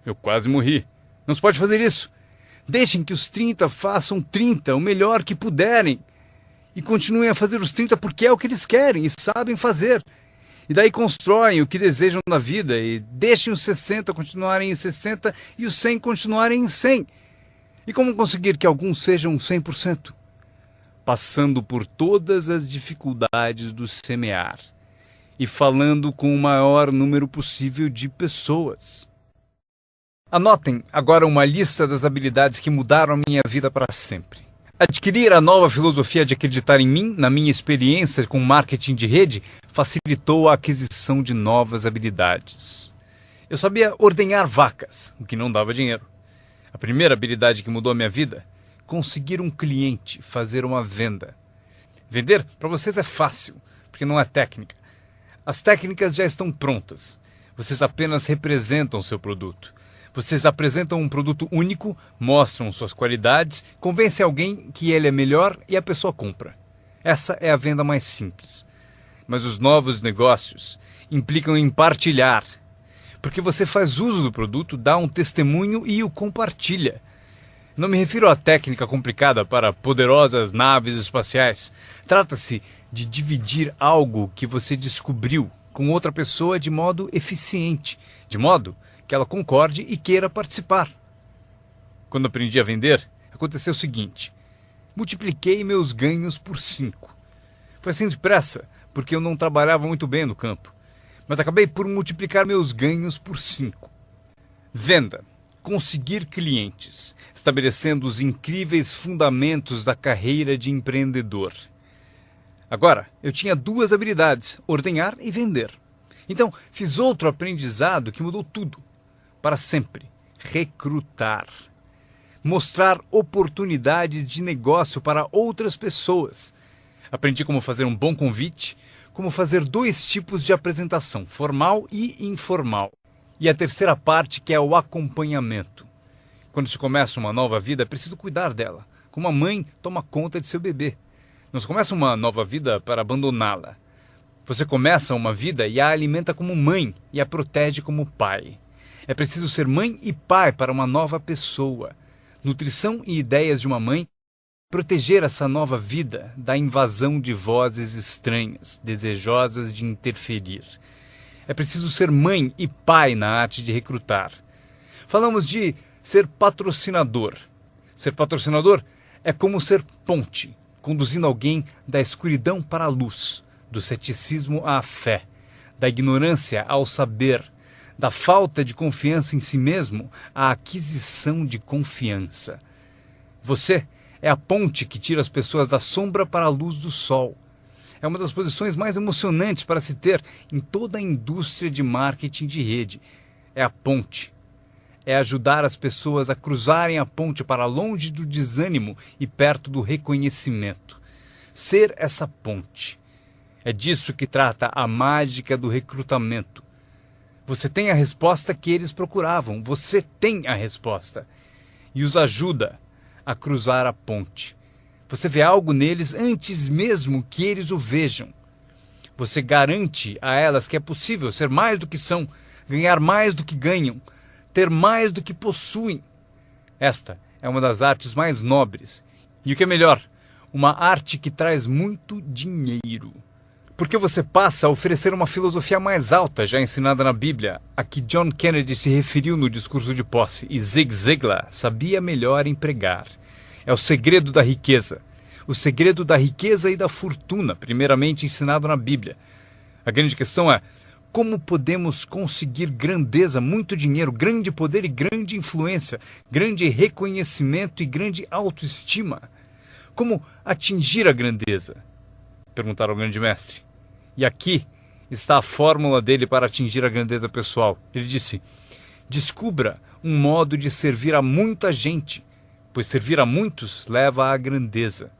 Eu quase morri. Não se pode fazer isso. Deixem que os 30 façam 30, o melhor que puderem. E continuem a fazer os 30 porque é o que eles querem e sabem fazer. E daí constroem o que desejam na vida e deixem os 60 continuarem em 60 e os 100 continuarem em 100. E como conseguir que alguns sejam 100%? Passando por todas as dificuldades do semear e falando com o maior número possível de pessoas. Anotem agora uma lista das habilidades que mudaram a minha vida para sempre. Adquirir a nova filosofia de acreditar em mim, na minha experiência com marketing de rede, facilitou a aquisição de novas habilidades. Eu sabia ordenhar vacas, o que não dava dinheiro. A primeira habilidade que mudou a minha vida, conseguir um cliente, fazer uma venda. Vender para vocês é fácil, porque não é técnica. As técnicas já estão prontas. Vocês apenas representam seu produto. Vocês apresentam um produto único, mostram suas qualidades, convencem alguém que ele é melhor e a pessoa compra. Essa é a venda mais simples. Mas os novos negócios implicam em partilhar. Porque você faz uso do produto, dá um testemunho e o compartilha. Não me refiro à técnica complicada para poderosas naves espaciais. Trata-se de dividir algo que você descobriu com outra pessoa de modo eficiente, de modo que ela concorde e queira participar. Quando aprendi a vender, aconteceu o seguinte. Multipliquei meus ganhos por 5. Foi assim depressa, porque eu não trabalhava muito bem no campo. Mas acabei por multiplicar meus ganhos por 5. Venda. Conseguir clientes, estabelecendo os incríveis fundamentos da carreira de empreendedor. Agora, eu tinha 2 habilidades, ordenhar e vender. Então, fiz outro aprendizado que mudou tudo. Para sempre, recrutar. Mostrar oportunidades de negócio para outras pessoas. Aprendi como fazer um bom convite, como fazer 2 tipos de apresentação, formal e informal. E a terceira parte, que é o acompanhamento. Quando se começa uma nova vida, é preciso cuidar dela. Como a mãe toma conta de seu bebê. Não se começa uma nova vida para abandoná-la. Você começa uma vida e a alimenta como mãe e a protege como pai. É preciso ser mãe e pai para uma nova pessoa. Nutrição e ideias de uma mãe. Proteger essa nova vida da invasão de vozes estranhas, desejosas de interferir. É preciso ser mãe e pai na arte de recrutar. Falamos de ser patrocinador. Ser patrocinador é como ser ponte, conduzindo alguém da escuridão para a luz, do ceticismo à fé, da ignorância ao saber, da falta de confiança em si mesmo à aquisição de confiança. Você é a ponte que tira as pessoas da sombra para a luz do sol. É uma das posições mais emocionantes para se ter em toda a indústria de marketing de rede. É a ponte. É ajudar as pessoas a cruzarem a ponte para longe do desânimo e perto do reconhecimento. Ser essa ponte. É disso que trata a mágica do recrutamento. Você tem a resposta que eles procuravam. Você tem a resposta. E os ajuda a cruzar a ponte. Você vê algo neles antes mesmo que eles o vejam. Você garante a elas que é possível ser mais do que são, ganhar mais do que ganham, ter mais do que possuem. Esta é uma das artes mais nobres. E o que é melhor, uma arte que traz muito dinheiro. Porque você passa a oferecer uma filosofia mais alta já ensinada na Bíblia, a que John Kennedy se referiu no discurso de posse e Zig Ziglar sabia melhor empregar. É o segredo da riqueza. o segredo da riqueza e da fortuna, primeiramente ensinado na Bíblia. A grande questão é: como podemos conseguir grandeza, muito dinheiro, grande poder e grande influência, grande reconhecimento e grande autoestima? Como atingir a grandeza? Perguntaram ao grande mestre. E aqui está a fórmula dele para atingir a grandeza pessoal. Ele disse: descubra um modo de servir a muita gente, pois servir a muitos leva à grandeza.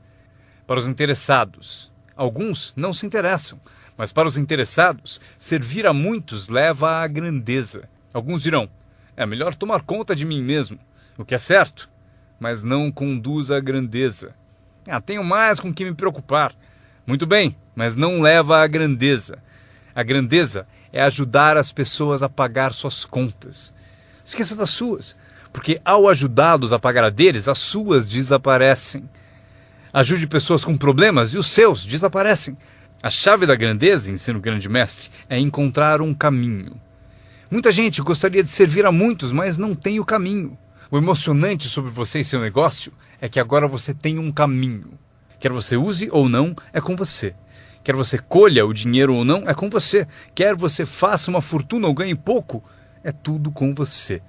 Para os interessados, alguns não se interessam, mas para os interessados, servir a muitos leva à grandeza. Alguns dirão: é melhor tomar conta de mim mesmo, o que é certo, mas não conduz à grandeza. Tenho mais com que me preocupar. Muito bem, mas não leva à grandeza. A grandeza é ajudar as pessoas a pagar suas contas. Esqueça das suas, porque ao ajudá-los a pagar a deles, as suas desaparecem. Ajude pessoas com problemas e os seus desaparecem. A chave da grandeza, ensina o grande mestre, é encontrar um caminho. Muita gente gostaria de servir a muitos, mas não tem o caminho. O emocionante sobre você e seu negócio é que agora você tem um caminho. Quer você use ou não, é com você. Quer você colha o dinheiro ou não, é com você. Quer você faça uma fortuna ou ganhe pouco, é tudo com você.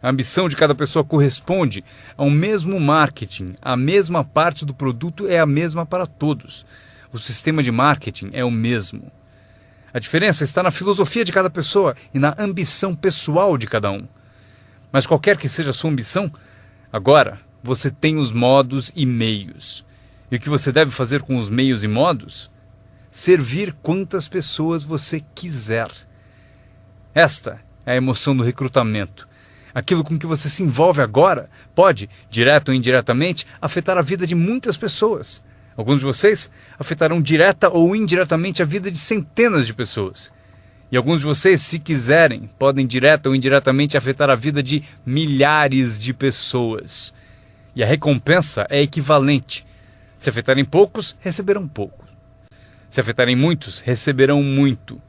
A ambição de cada pessoa corresponde ao mesmo marketing. A mesma parte do produto é a mesma para todos. O sistema de marketing é o mesmo. A diferença está na filosofia de cada pessoa e na ambição pessoal de cada um. Mas qualquer que seja a sua ambição, agora você tem os modos e meios. E o que você deve fazer com os meios e modos? Servir quantas pessoas você quiser. Esta é a emoção do recrutamento. Aquilo com que você se envolve agora pode, direto ou indiretamente, afetar a vida de muitas pessoas. Alguns de vocês afetarão direta ou indiretamente a vida de centenas de pessoas. E alguns de vocês, se quiserem, podem direta ou indiretamente afetar a vida de milhares de pessoas. E a recompensa é equivalente. Se afetarem poucos, receberão pouco. Se afetarem muitos, receberão muito.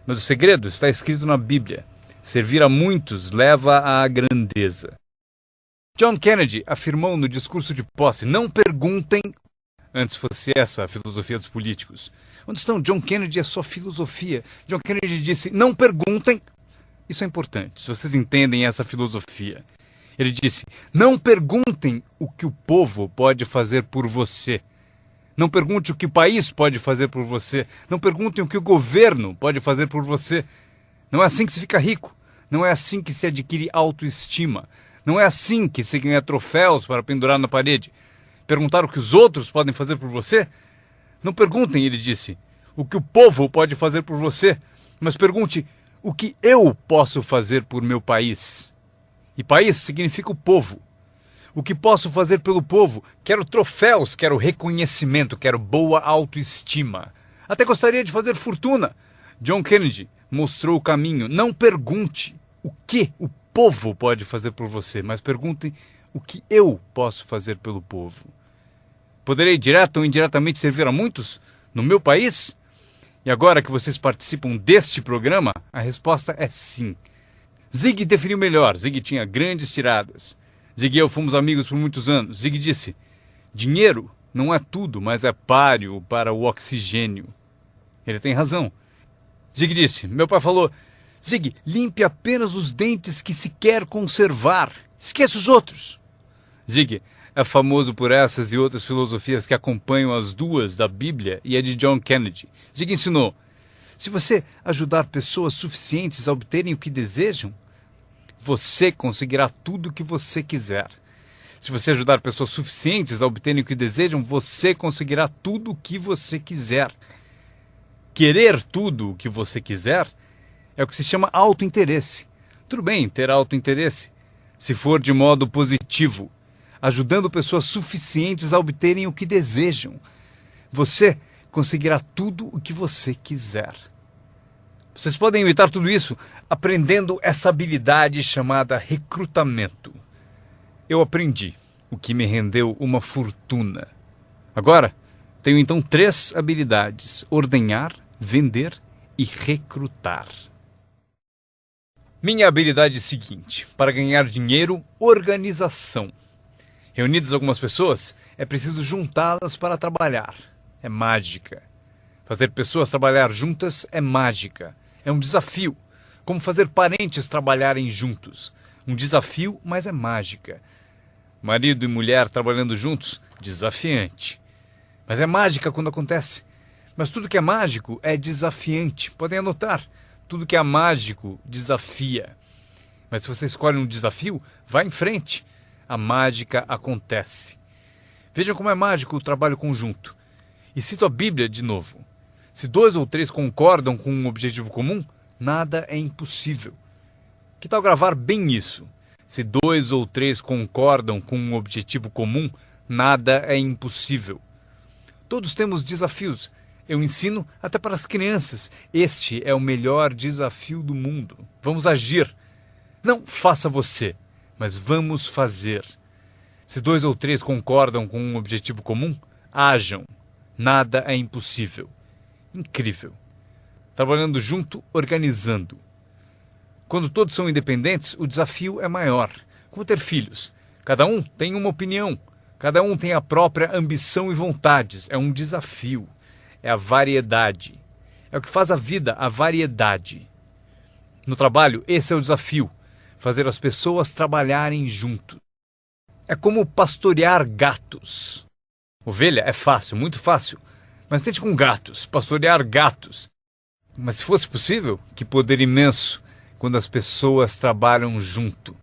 Mas o segredo está escrito na Bíblia. Servir a muitos leva à grandeza. John Kennedy afirmou no discurso de posse: não perguntem. Antes fosse essa a filosofia dos políticos. Onde estão John Kennedy e a sua filosofia? John Kennedy disse: não perguntem. Isso é importante, se vocês entendem essa filosofia. Ele disse: não perguntem o que o povo pode fazer por você. Não pergunte o que o país pode fazer por você. Não perguntem o que o governo pode fazer por você. Não é assim que se fica rico. Não é assim que se adquire autoestima. Não é assim que se ganha troféus para pendurar na parede. Perguntar o que os outros podem fazer por você? Não perguntem, ele disse, o que o povo pode fazer por você, mas pergunte o que eu posso fazer por meu país. E país significa o povo. O que posso fazer pelo povo? Quero troféus, quero reconhecimento, quero boa autoestima. Até gostaria de fazer fortuna. John Kennedy mostrou o caminho. Não pergunte o que o povo pode fazer por você, mas perguntem o que eu posso fazer pelo povo. Poderei direto ou indiretamente servir a muitos no meu país? E agora que vocês participam deste programa, a resposta é sim. Zig definiu melhor. Zig tinha grandes tiradas. Zig e eu fomos amigos por muitos anos. Zig disse: dinheiro não é tudo, mas é páreo para o oxigênio. Ele tem razão. Zig disse: meu pai falou, Zig, limpe apenas os dentes que se quer conservar. Esqueça os outros. Zig é famoso por essas e outras filosofias que acompanham as duas da Bíblia e a de John Kennedy. Zig ensinou: se você ajudar pessoas suficientes a obterem o que desejam, você conseguirá tudo o que você quiser. Se você ajudar pessoas suficientes a obterem o que desejam, você conseguirá tudo o que você quiser. Querer tudo o que você quiser é o que se chama autointeresse. Tudo bem ter autointeresse, se for de modo positivo, ajudando pessoas suficientes a obterem o que desejam. Você conseguirá tudo o que você quiser. Vocês podem imitar tudo isso aprendendo essa habilidade chamada recrutamento. Eu aprendi, o que me rendeu uma fortuna. Agora, tenho então 3 habilidades: ordenhar, vender e recrutar. Minha habilidade seguinte: para ganhar dinheiro, organização. Reunidas algumas pessoas, é preciso juntá-las para trabalhar. É mágica. Fazer pessoas trabalhar juntas é mágica. É um desafio. Como fazer parentes trabalharem juntos. Um desafio, mas é mágica. Marido e mulher trabalhando juntos, desafiante. Mas é mágica quando acontece. Mas tudo que é mágico é desafiante. Podem anotar. Tudo que é mágico desafia. Mas se você escolhe um desafio, vá em frente. A mágica acontece. Vejam como é mágico o trabalho conjunto. E cito a Bíblia de novo. Se 2 ou 3 concordam com um objetivo comum, nada é impossível. Que tal gravar bem isso? Se 2 ou 3 concordam com um objetivo comum, nada é impossível. Todos temos desafios. Eu ensino até para as crianças. Este é o melhor desafio do mundo. Vamos agir. Não faça você, mas vamos fazer. Se 2 ou 3 concordam com um objetivo comum, hajam. Nada é impossível. Incrível. Trabalhando junto, organizando. Quando todos são independentes, o desafio é maior. Como ter filhos. Cada um tem uma opinião. Cada um tem a própria ambição e vontades. É um desafio. É a variedade. É o que faz a vida, a variedade. No trabalho, esse é o desafio. Fazer as pessoas trabalharem junto. É como pastorear gatos. Ovelha é fácil, muito fácil. Mas tente com gatos, pastorear gatos. Mas se fosse possível, que poder imenso quando as pessoas trabalham junto.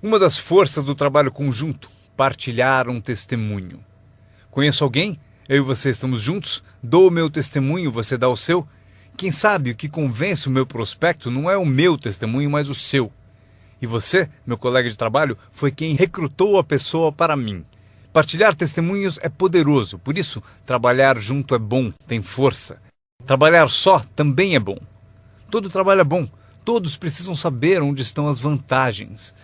Uma das forças do trabalho conjunto, partilhar um testemunho. Conheço alguém? Eu e você estamos juntos? Dou o meu testemunho, você dá o seu? Quem sabe o que convence o meu prospecto não é o meu testemunho, mas o seu. E você, meu colega de trabalho, foi quem recrutou a pessoa para mim. Partilhar testemunhos é poderoso, por isso trabalhar junto é bom, tem força. Trabalhar só também é bom. Todo trabalho é bom, todos precisam saber onde estão as vantagens.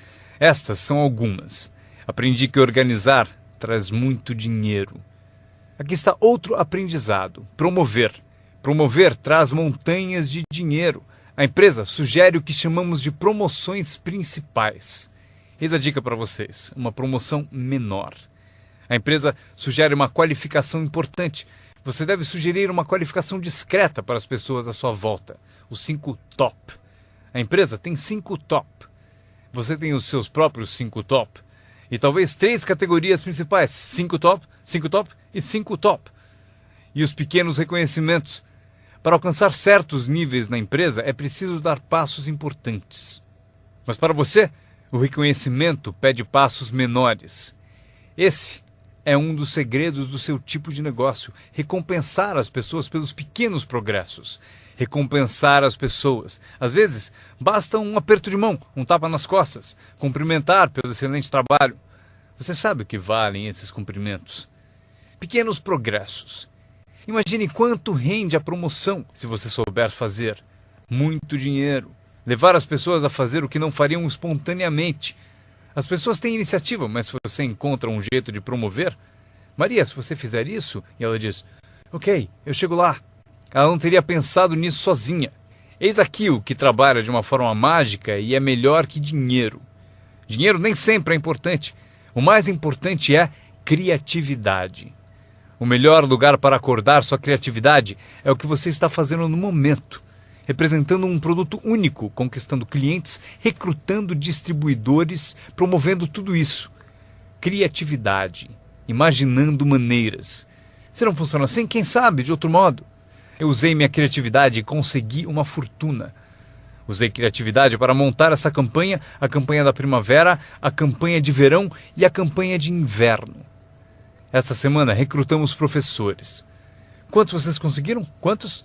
Estas são algumas. Aprendi que organizar traz muito dinheiro. Aqui está outro aprendizado, promover. Promover traz montanhas de dinheiro. A empresa sugere o que chamamos de promoções principais. Eis a dica para vocês, uma promoção menor. A empresa sugere uma qualificação importante. Você deve sugerir uma qualificação discreta para as pessoas à sua volta. Os 5 top. A empresa tem 5 top. Você tem os seus próprios 5 top. E talvez 3 categorias principais. 5 top, 5 top e 5 top. E os pequenos reconhecimentos. Para alcançar certos níveis na empresa, é preciso dar passos importantes. Mas para você, o reconhecimento pede passos menores. Esse é um dos segredos do seu tipo de negócio. Recompensar as pessoas pelos pequenos progressos. Recompensar as pessoas. Às vezes, basta um aperto de mão, um tapa nas costas. Cumprimentar pelo excelente trabalho. Você sabe o que valem esses cumprimentos. Pequenos progressos. Imagine quanto rende a promoção se você souber fazer. Muito dinheiro. Levar as pessoas a fazer o que não fariam espontaneamente. As pessoas têm iniciativa, mas se você encontra um jeito de promover... Maria, se você fizer isso... E ela diz, ok, eu chego lá. Ela não teria pensado nisso sozinha. Eis aqui o que trabalha de uma forma mágica e é melhor que dinheiro. Dinheiro nem sempre é importante. O mais importante é criatividade. O melhor lugar para acordar sua criatividade é o que você está fazendo no momento. Representando um produto único, conquistando clientes, recrutando distribuidores, promovendo tudo isso. Criatividade, imaginando maneiras. Se não funciona assim, quem sabe de outro modo? Eu usei minha criatividade e consegui uma fortuna. Usei criatividade para montar essa campanha, a campanha da primavera, a campanha de verão e a campanha de inverno. Esta semana recrutamos professores. Quantos vocês conseguiram? Quantos?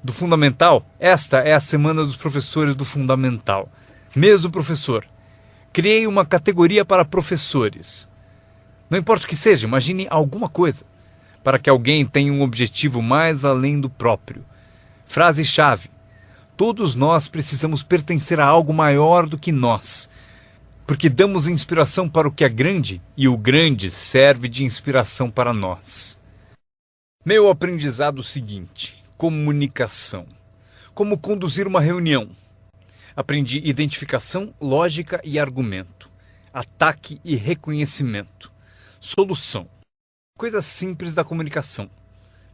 Do Fundamental, esta é a semana dos professores do Fundamental. Mês do professor. Criei uma categoria para professores. Não importa o que seja, imagine alguma coisa. Para que alguém tenha um objetivo mais além do próprio. Frase-chave. Todos nós precisamos pertencer a algo maior do que nós. Porque damos inspiração para o que é grande e o grande serve de inspiração para nós. Meu aprendizado seguinte. Comunicação. Como conduzir uma reunião. Aprendi identificação, lógica e argumento. ataque e reconhecimento. Solução. Coisas simples da comunicação.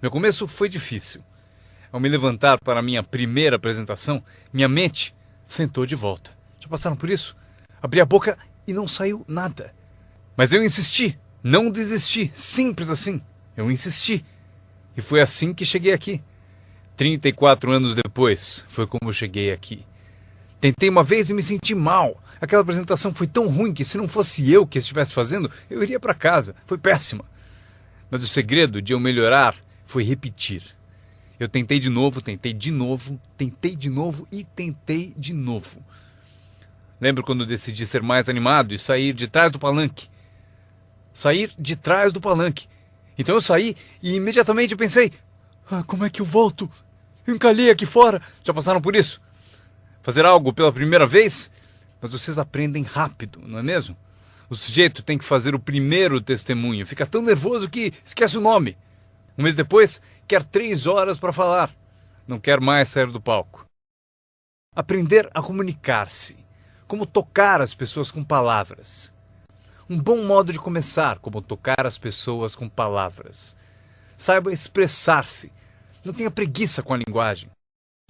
Meu começo foi difícil. Ao me levantar para a minha primeira apresentação, minha mente sentou de volta. Já passaram por isso? Abri a boca e não saiu nada. Mas eu insisti, não desisti, simples assim. Eu insisti. E foi assim que cheguei aqui. 34 anos depois, foi como cheguei aqui. Tentei uma vez e me senti mal. Aquela apresentação foi tão ruim que se não fosse eu que estivesse fazendo, eu iria para casa. Foi péssima. Mas o segredo de eu melhorar foi repetir. Eu tentei de novo, tentei de novo, tentei de novo e tentei de novo. Lembro quando decidi ser mais animado e sair de trás do palanque. Sair de trás do palanque. Então eu saí e imediatamente eu pensei, como é que eu volto? Eu encalhei aqui fora. Já passaram por isso? Fazer algo pela primeira vez? Mas vocês aprendem rápido, não é mesmo? O sujeito tem que fazer o primeiro testemunho. Fica tão nervoso que esquece o nome. Um mês depois, quer 3 horas para falar. Não quer mais sair do palco. Aprender a comunicar-se. Como tocar as pessoas com palavras. Um bom modo de começar, como tocar as pessoas com palavras. Saiba expressar-se. Não tenha preguiça com a linguagem.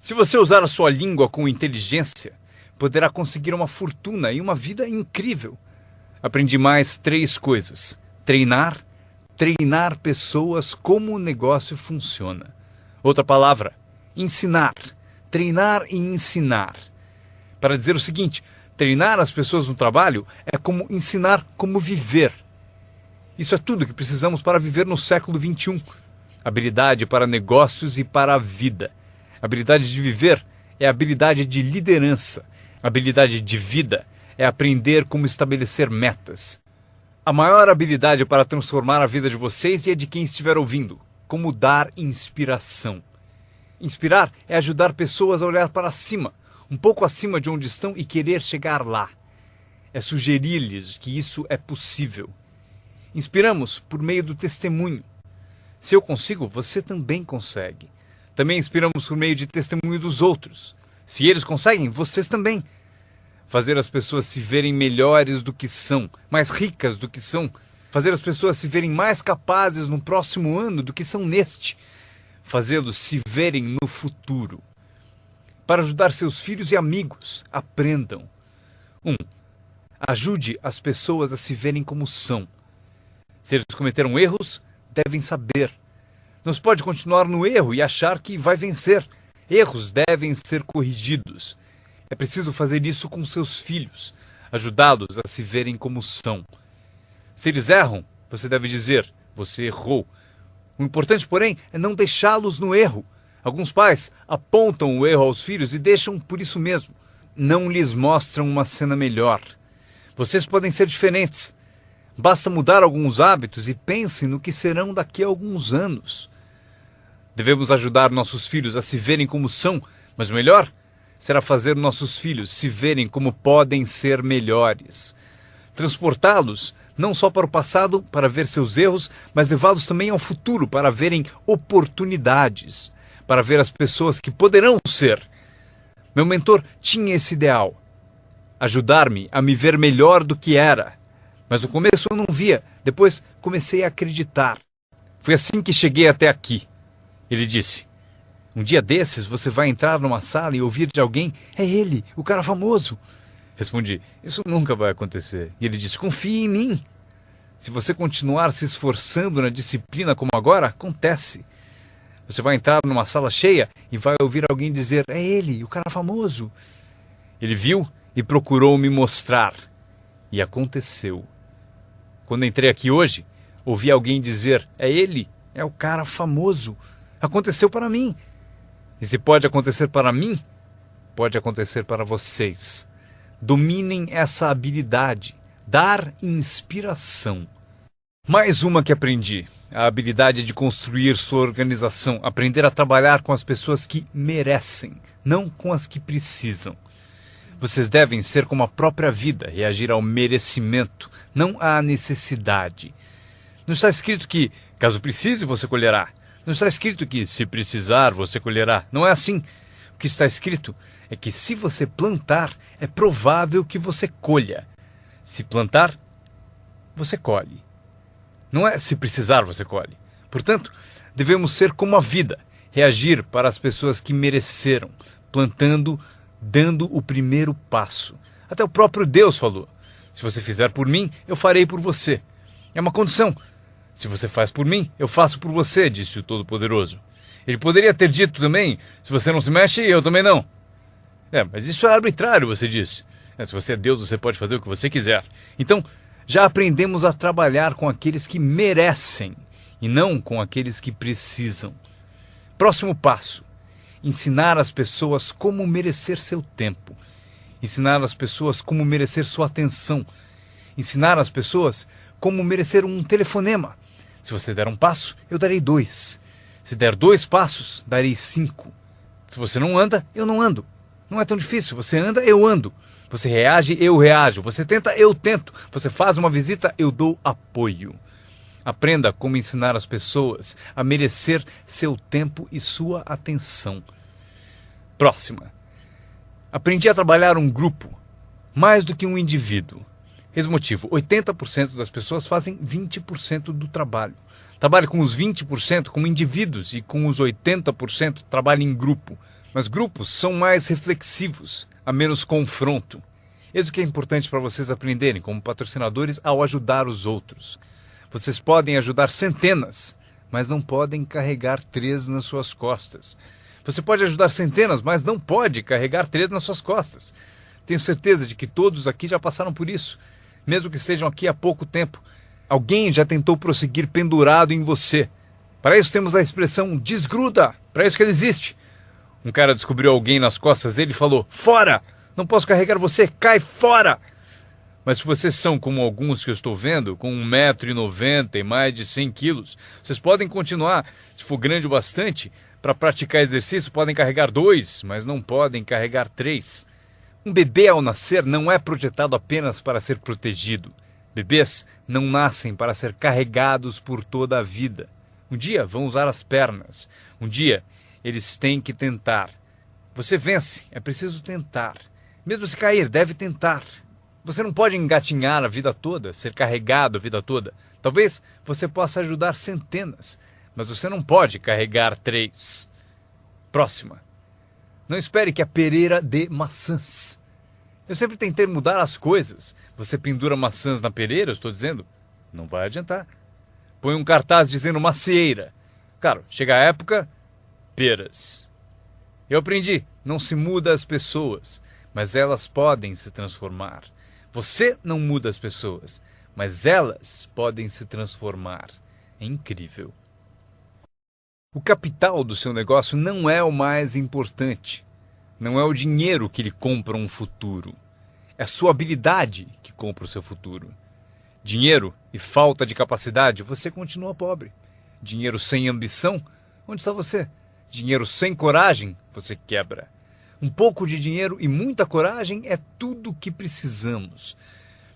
Se você usar a sua língua com inteligência, poderá conseguir uma fortuna e uma vida incrível. Aprendi mais 3 coisas. Treinar pessoas como o negócio funciona. Outra palavra, ensinar. Treinar e ensinar. Para dizer o seguinte, treinar as pessoas no trabalho é como ensinar como viver. Isso é tudo que precisamos para viver no século XXI. Habilidade para negócios e para a vida. Habilidade de viver é habilidade de liderança. Habilidade de vida é aprender como estabelecer metas. A maior habilidade para transformar a vida de vocês e a de quem estiver ouvindo. Como dar inspiração. Inspirar é ajudar pessoas a olhar para cima, um pouco acima de onde estão e querer chegar lá. É sugerir-lhes que isso é possível. Inspiramos por meio do testemunho. Se eu consigo, você também consegue. Também inspiramos por meio de testemunho dos outros. Se eles conseguem, vocês também. Fazer as pessoas se verem melhores do que são, mais ricas do que são. Fazer as pessoas se verem mais capazes no próximo ano do que são neste. Fazê-los se verem no futuro. Para ajudar seus filhos e amigos, aprendam. 1. Ajude as pessoas a se verem como são. Se eles cometeram erros, devem saber. Não se pode continuar no erro e achar que vai vencer. Erros devem ser corrigidos. É preciso fazer isso com seus filhos, ajudá-los a se verem como são. Se eles erram, você deve dizer, você errou. O importante, porém, é não deixá-los no erro. Alguns pais apontam o erro aos filhos e deixam por isso mesmo. Não lhes mostram uma cena melhor. Vocês podem ser diferentes. Basta mudar alguns hábitos e pensem no que serão daqui a alguns anos. Devemos ajudar nossos filhos a se verem como são, mas o melhor será fazer nossos filhos se verem como podem ser melhores. Transportá-los não só para o passado, para ver seus erros, mas levá-los também ao futuro, para verem oportunidades, para ver as pessoas que poderão ser. Meu mentor tinha esse ideal, ajudar-me a me ver melhor do que era. Mas no começo eu não via, depois comecei a acreditar. Foi assim que cheguei até aqui. Ele disse, um dia desses você vai entrar numa sala e ouvir de alguém, é ele, o cara famoso. Respondi, isso nunca vai acontecer. E ele disse, confie em mim. Se você continuar se esforçando na disciplina como agora, acontece. Você vai entrar numa sala cheia e vai ouvir alguém dizer, é ele, o cara famoso. Ele viu e procurou me mostrar. E aconteceu. Quando entrei aqui hoje, ouvi alguém dizer, é ele, é o cara famoso. Aconteceu para mim. E se pode acontecer para mim, pode acontecer para vocês. Dominem essa habilidade, dar inspiração. Mais uma que aprendi, a habilidade de construir sua organização, aprender a trabalhar com as pessoas que merecem, não com as que precisam. Vocês devem ser como a própria vida, reagir ao merecimento, não à necessidade. Não está escrito que, caso precise, você colherá. Não está escrito que, se precisar, você colherá. Não é assim. O que está escrito é que, se você plantar, é provável que você colha. Se plantar, você colhe. Não é se precisar, você colhe. Portanto, devemos ser como a vida, reagir para as pessoas que mereceram, plantando, dando o primeiro passo. Até o próprio Deus falou: se você fizer por mim, eu farei por você. É uma condição. Se você faz por mim, eu faço por você, disse o Todo-Poderoso. Ele poderia ter dito também: se você não se mexe, eu também não. Mas isso é arbitrário, você disse. Se você é Deus, você pode fazer o que você quiser. Então, já aprendemos a trabalhar com aqueles que merecem e não com aqueles que precisam. Próximo passo: ensinar as pessoas como merecer seu tempo. Ensinar as pessoas como merecer sua atenção. Ensinar as pessoas como merecer um telefonema. Se você der um passo, eu darei 2. Se der 2 passos, darei 5. Se você não anda, eu não ando. Não é tão difícil. Você anda, eu ando. Você reage, eu reajo. Você tenta, eu tento. Você faz uma visita, eu dou apoio. Aprenda como ensinar as pessoas a merecer seu tempo e sua atenção. Próxima. Aprendi a trabalhar um grupo, mais do que um indivíduo. Esse motivo: 80% das pessoas fazem 20% do trabalho. Trabalhe com os 20% como indivíduos e com os 80% trabalhe em grupo. Mas grupos são mais reflexivos, há menos confronto. Eis o que é importante para vocês aprenderem como patrocinadores ao ajudar os outros. Vocês podem ajudar centenas, mas não podem carregar 3 nas suas costas. Você pode ajudar centenas, mas não pode carregar 3 nas suas costas. Tenho certeza de que todos aqui já passaram por isso. Mesmo que estejam aqui há pouco tempo, alguém já tentou prosseguir pendurado em você. Para isso temos a expressão desgruda, para isso que ele existe. Um cara descobriu alguém nas costas dele e falou: fora! Não posso carregar você, cai fora! Mas se vocês são como alguns que eu estou vendo, com 1,90 m e mais de 100 quilos, vocês podem continuar. Se for grande o bastante, para praticar exercício podem carregar 2, mas não podem carregar 3. Um bebê ao nascer não é projetado apenas para ser protegido. Bebês não nascem para ser carregados por toda a vida. Um dia vão usar as pernas. Um dia eles têm que tentar. Você vence, é preciso tentar. Mesmo se cair, deve tentar. Você não pode engatinhar a vida toda, ser carregado a vida toda. Talvez você possa ajudar centenas, mas você não pode carregar 3. Próxima. Não espere que a pereira dê maçãs. Eu sempre tentei mudar as coisas. Você pendura maçãs na pereira, eu estou dizendo? Não vai adiantar. Põe um cartaz dizendo macieira. Claro, chega a época, peras. Eu aprendi, não se muda as pessoas, mas elas podem se transformar. Você não muda as pessoas, mas elas podem se transformar. É incrível. O capital do seu negócio não é o mais importante. Não é o dinheiro que lhe compra um futuro. É a sua habilidade que compra o seu futuro. Dinheiro e falta de capacidade, você continua pobre. Dinheiro sem ambição, onde está você? Dinheiro sem coragem, você quebra. Um pouco de dinheiro e muita coragem é tudo o que precisamos.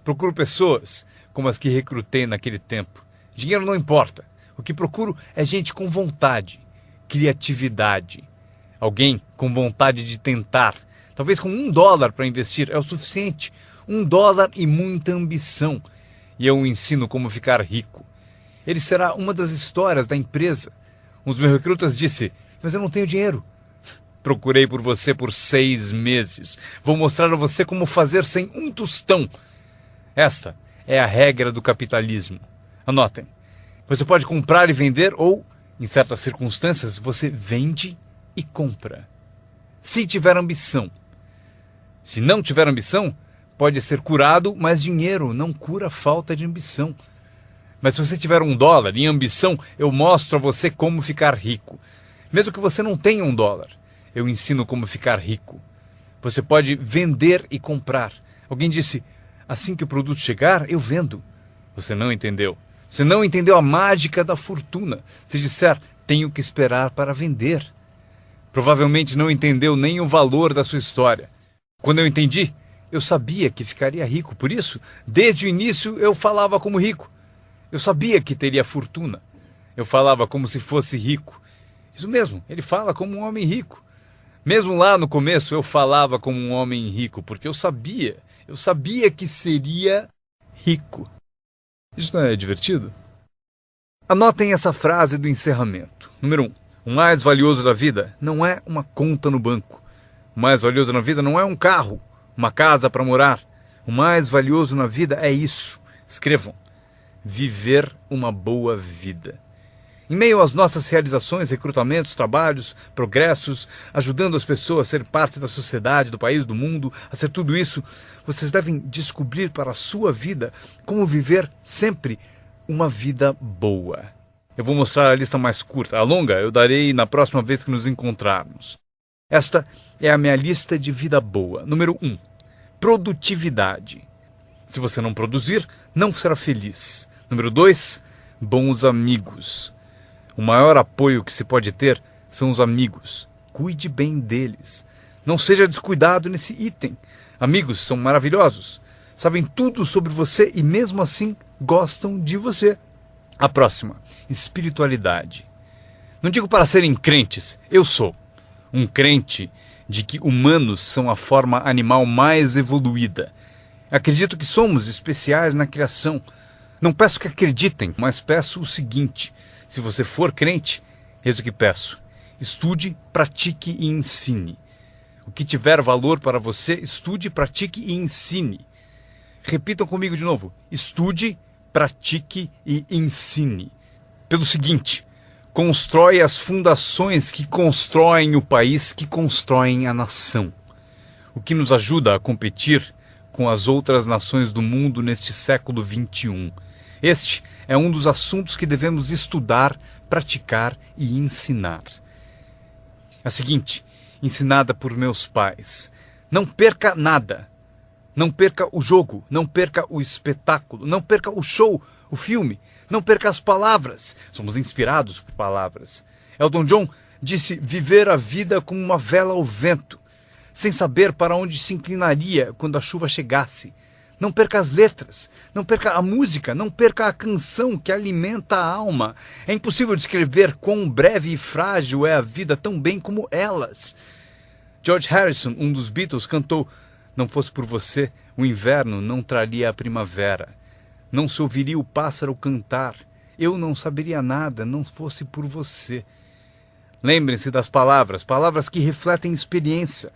Procuro pessoas como as que recrutei naquele tempo. Dinheiro não importa. O que procuro é gente com vontade, criatividade. Alguém com vontade de tentar. Talvez com $1 para investir é o suficiente. $1 e muita ambição. E eu o ensino como ficar rico. Ele será uma das histórias da empresa. Um dos meus recrutas disse: mas eu não tenho dinheiro. Procurei por você por 6 meses. Vou mostrar a você como fazer sem um tostão. Esta é a regra do capitalismo. Anotem. Você pode comprar e vender ou, em certas circunstâncias, você vende e compra. Se tiver ambição. Se não tiver ambição, pode ser curado, mas dinheiro não cura a falta de ambição. Mas se você tiver $1 em ambição, eu mostro a você como ficar rico. Mesmo que você não tenha $1, eu ensino como ficar rico. Você pode vender e comprar. Alguém disse: assim que o produto chegar, eu vendo. Você não entendeu. Você não entendeu a mágica da fortuna. Se disser: tenho que esperar para vender. Provavelmente não entendeu nem o valor da sua história. Quando eu entendi, eu sabia que ficaria rico. Por isso, desde o início, eu falava como rico. Eu sabia que teria fortuna. Eu falava como se fosse rico. Isso mesmo, ele fala como um homem rico. Mesmo lá no começo, eu falava como um homem rico, porque eu sabia que seria rico. Isso não é divertido? Anotem essa frase do encerramento. Número 1. O mais valioso da vida não é uma conta no banco. O mais valioso na vida não é um carro, uma casa para morar. O mais valioso na vida é isso. Escrevam. Viver uma boa vida. Em meio às nossas realizações, recrutamentos, trabalhos, progressos, ajudando as pessoas a ser parte da sociedade, do país, do mundo, a ser tudo isso, vocês devem descobrir para a sua vida como viver sempre uma vida boa. Eu vou mostrar a lista mais curta. A longa eu darei na próxima vez que nos encontrarmos. Esta é a minha lista de vida boa. Número 1. Produtividade. Se você não produzir, não será feliz. Número 2. Bons amigos. O maior apoio que se pode ter são os amigos. Cuide bem deles. Não seja descuidado nesse item. Amigos são maravilhosos. Sabem tudo sobre você e mesmo assim gostam de você. A próxima, espiritualidade. Não digo para serem crentes, eu sou um crente de que humanos são a forma animal mais evoluída. Acredito que somos especiais na criação. Não peço que acreditem, mas peço o seguinte: se você for crente, eis o que peço. Estude, pratique e ensine. O que tiver valor para você, estude, pratique e ensine. Repitam comigo de novo. Estude, pratique e ensine. Pelo seguinte, constrói as fundações que constroem o país, que constroem a nação. O que nos ajuda a competir com as outras nações do mundo neste século XXI. Este é um dos assuntos que devemos estudar, praticar e ensinar. A seguinte, ensinada por meus pais. Não perca nada. Não perca o jogo, não perca o espetáculo, não perca o show, o filme, não perca as palavras. Somos inspirados por palavras. Elton John disse viver a vida como uma vela ao vento, sem saber para onde se inclinaria quando a chuva chegasse. Não perca as letras, não perca a música, não perca a canção que alimenta a alma. É impossível descrever quão breve e frágil é a vida tão bem como elas. George Harrison, um dos Beatles, cantou: não fosse por você, o inverno não traria a primavera. Não se ouviria o pássaro cantar. Eu não saberia nada, não fosse por você. Lembrem-se das palavras, palavras que refletem experiência.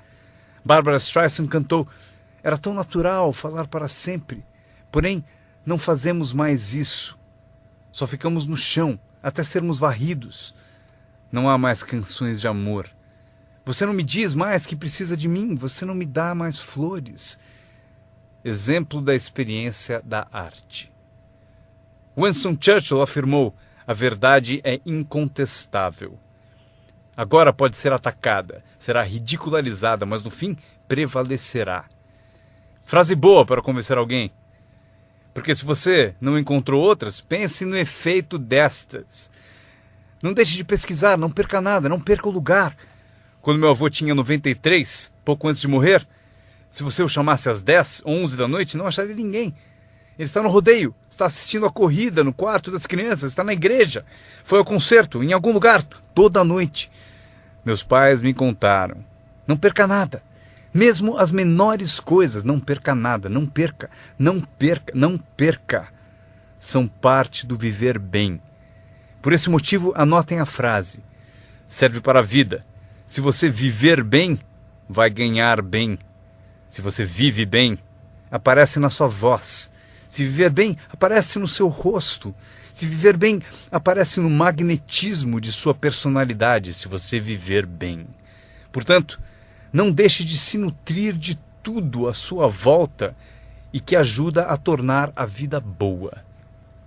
Barbra Streisand cantou: era tão natural falar para sempre. Porém, não fazemos mais isso. Só ficamos no chão, até sermos varridos. Não há mais canções de amor. Você não me diz mais que precisa de mim, você não me dá mais flores. Exemplo da experiência da arte. Winston Churchill afirmou: a verdade é incontestável. Agora pode ser atacada, será ridicularizada, mas no fim prevalecerá. Frase boa para convencer alguém. Porque se você não encontrou outras, pense no efeito destas. Não deixe de pesquisar, não perca nada, não perca o lugar. Quando meu avô tinha 93, pouco antes de morrer, se você o chamasse às 10, 11 da noite, não acharia ninguém. Ele está no rodeio, está assistindo a corrida no quarto das crianças, está na igreja, foi ao concerto, em algum lugar, toda a noite. Meus pais me contaram: não perca nada. Mesmo as menores coisas, não perca nada, não perca, não perca, não perca. São parte do viver bem. Por esse motivo, anotem a frase. Serve para a vida. Se você viver bem, vai ganhar bem. Se você vive bem, aparece na sua voz. Se viver bem, aparece no seu rosto. Se viver bem, aparece no magnetismo de sua personalidade, se você viver bem. Portanto, não deixe de se nutrir de tudo à sua volta e que ajuda a tornar a vida boa.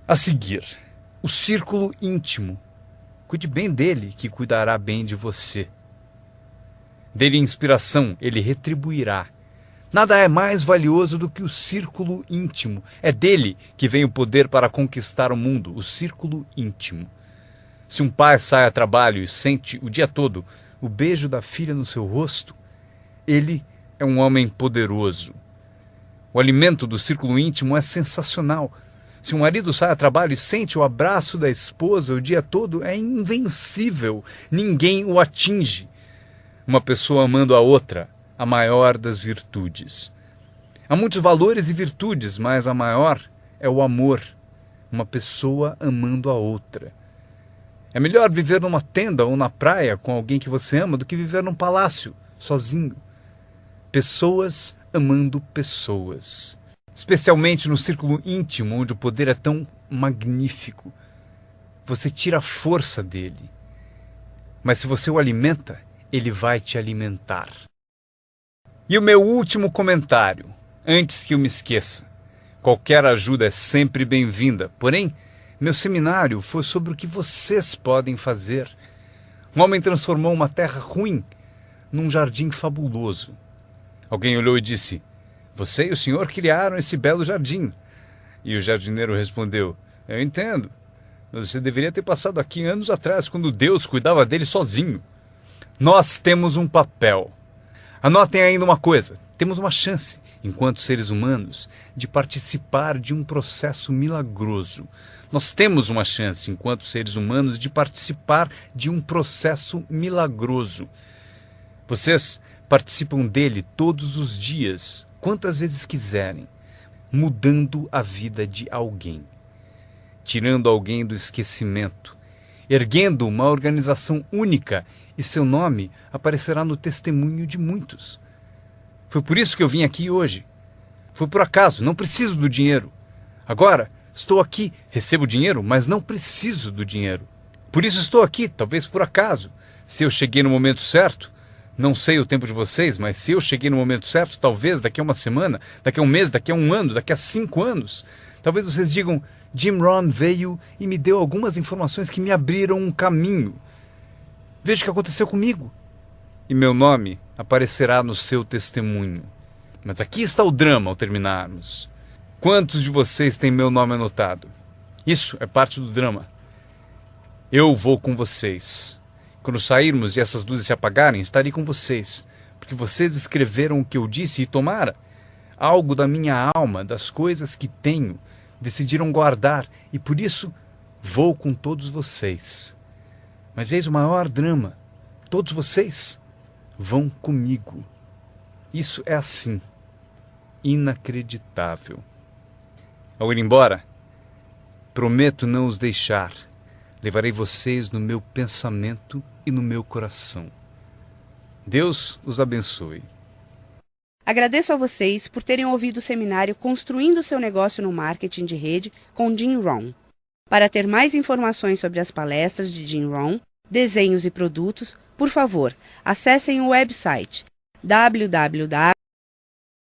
A seguir, o círculo íntimo. Cuide bem dele, que cuidará bem de você. Dê-lhe inspiração, ele retribuirá. Nada é mais valioso do que o círculo íntimo. É dele que vem o poder para conquistar o mundo, o círculo íntimo. Se um pai sai a trabalho e sente o dia todo o beijo da filha no seu rosto, ele é um homem poderoso. O alimento do círculo íntimo é sensacional. Se um marido sai a trabalho e sente o abraço da esposa o dia todo, é invencível. Ninguém o atinge. Uma pessoa amando a outra, a maior das virtudes. Há muitos valores e virtudes, mas a maior é o amor, uma pessoa amando a outra. É melhor viver numa tenda ou na praia com alguém que você ama do que viver num palácio, sozinho. Pessoas amando pessoas. Especialmente no círculo íntimo, onde o poder é tão magnífico. Você tira a força dele. Mas se você o alimenta, ele vai te alimentar. E o meu último comentário, antes que eu me esqueça. Qualquer ajuda é sempre bem-vinda, porém, meu seminário foi sobre o que vocês podem fazer. Um homem transformou uma terra ruim num jardim fabuloso. Alguém olhou e disse: "Você e o senhor criaram esse belo jardim." E o jardineiro respondeu: "Eu entendo. Mas você deveria ter passado aqui anos atrás, quando Deus cuidava dele sozinho." Nós temos um papel. Anotem ainda uma coisa: temos uma chance, enquanto seres humanos, de participar de um processo milagroso. Nós temos uma chance, enquanto seres humanos, de participar de um processo milagroso. Vocês participam dele todos os dias, quantas vezes quiserem, mudando a vida de alguém, tirando alguém do esquecimento, erguendo uma organização única, e seu nome aparecerá no testemunho de muitos. Foi por isso que eu vim aqui hoje. Foi por acaso, não preciso do dinheiro. Agora, estou aqui, recebo dinheiro, mas não preciso do dinheiro. Por isso estou aqui, talvez por acaso. Se eu cheguei no momento certo, não sei o tempo de vocês, mas se eu cheguei no momento certo, talvez daqui a uma semana, daqui a um mês, daqui a um ano, daqui a 5 anos, talvez vocês digam: Jim Rohn veio e me deu algumas informações que me abriram um caminho. Veja o que aconteceu comigo. E meu nome aparecerá no seu testemunho. Mas aqui está o drama ao terminarmos. Quantos de vocês têm meu nome anotado? Isso é parte do drama. Eu vou com vocês. Quando sairmos e essas luzes se apagarem, estarei com vocês. Porque vocês escreveram o que eu disse e tomara algo da minha alma, das coisas que tenho, decidiram guardar, e por isso vou com todos vocês. Mas eis o maior drama: todos vocês vão comigo. Isso é assim, inacreditável. Ao ir embora, prometo não os deixar. Levarei vocês no meu pensamento e no meu coração. Deus os abençoe. Agradeço a vocês por terem ouvido o seminário Construindo seu Negócio no Marketing de Rede com Jim Rohn. Para ter mais informações sobre as palestras de Jim Rohn, desenhos e produtos, por favor, acessem o website www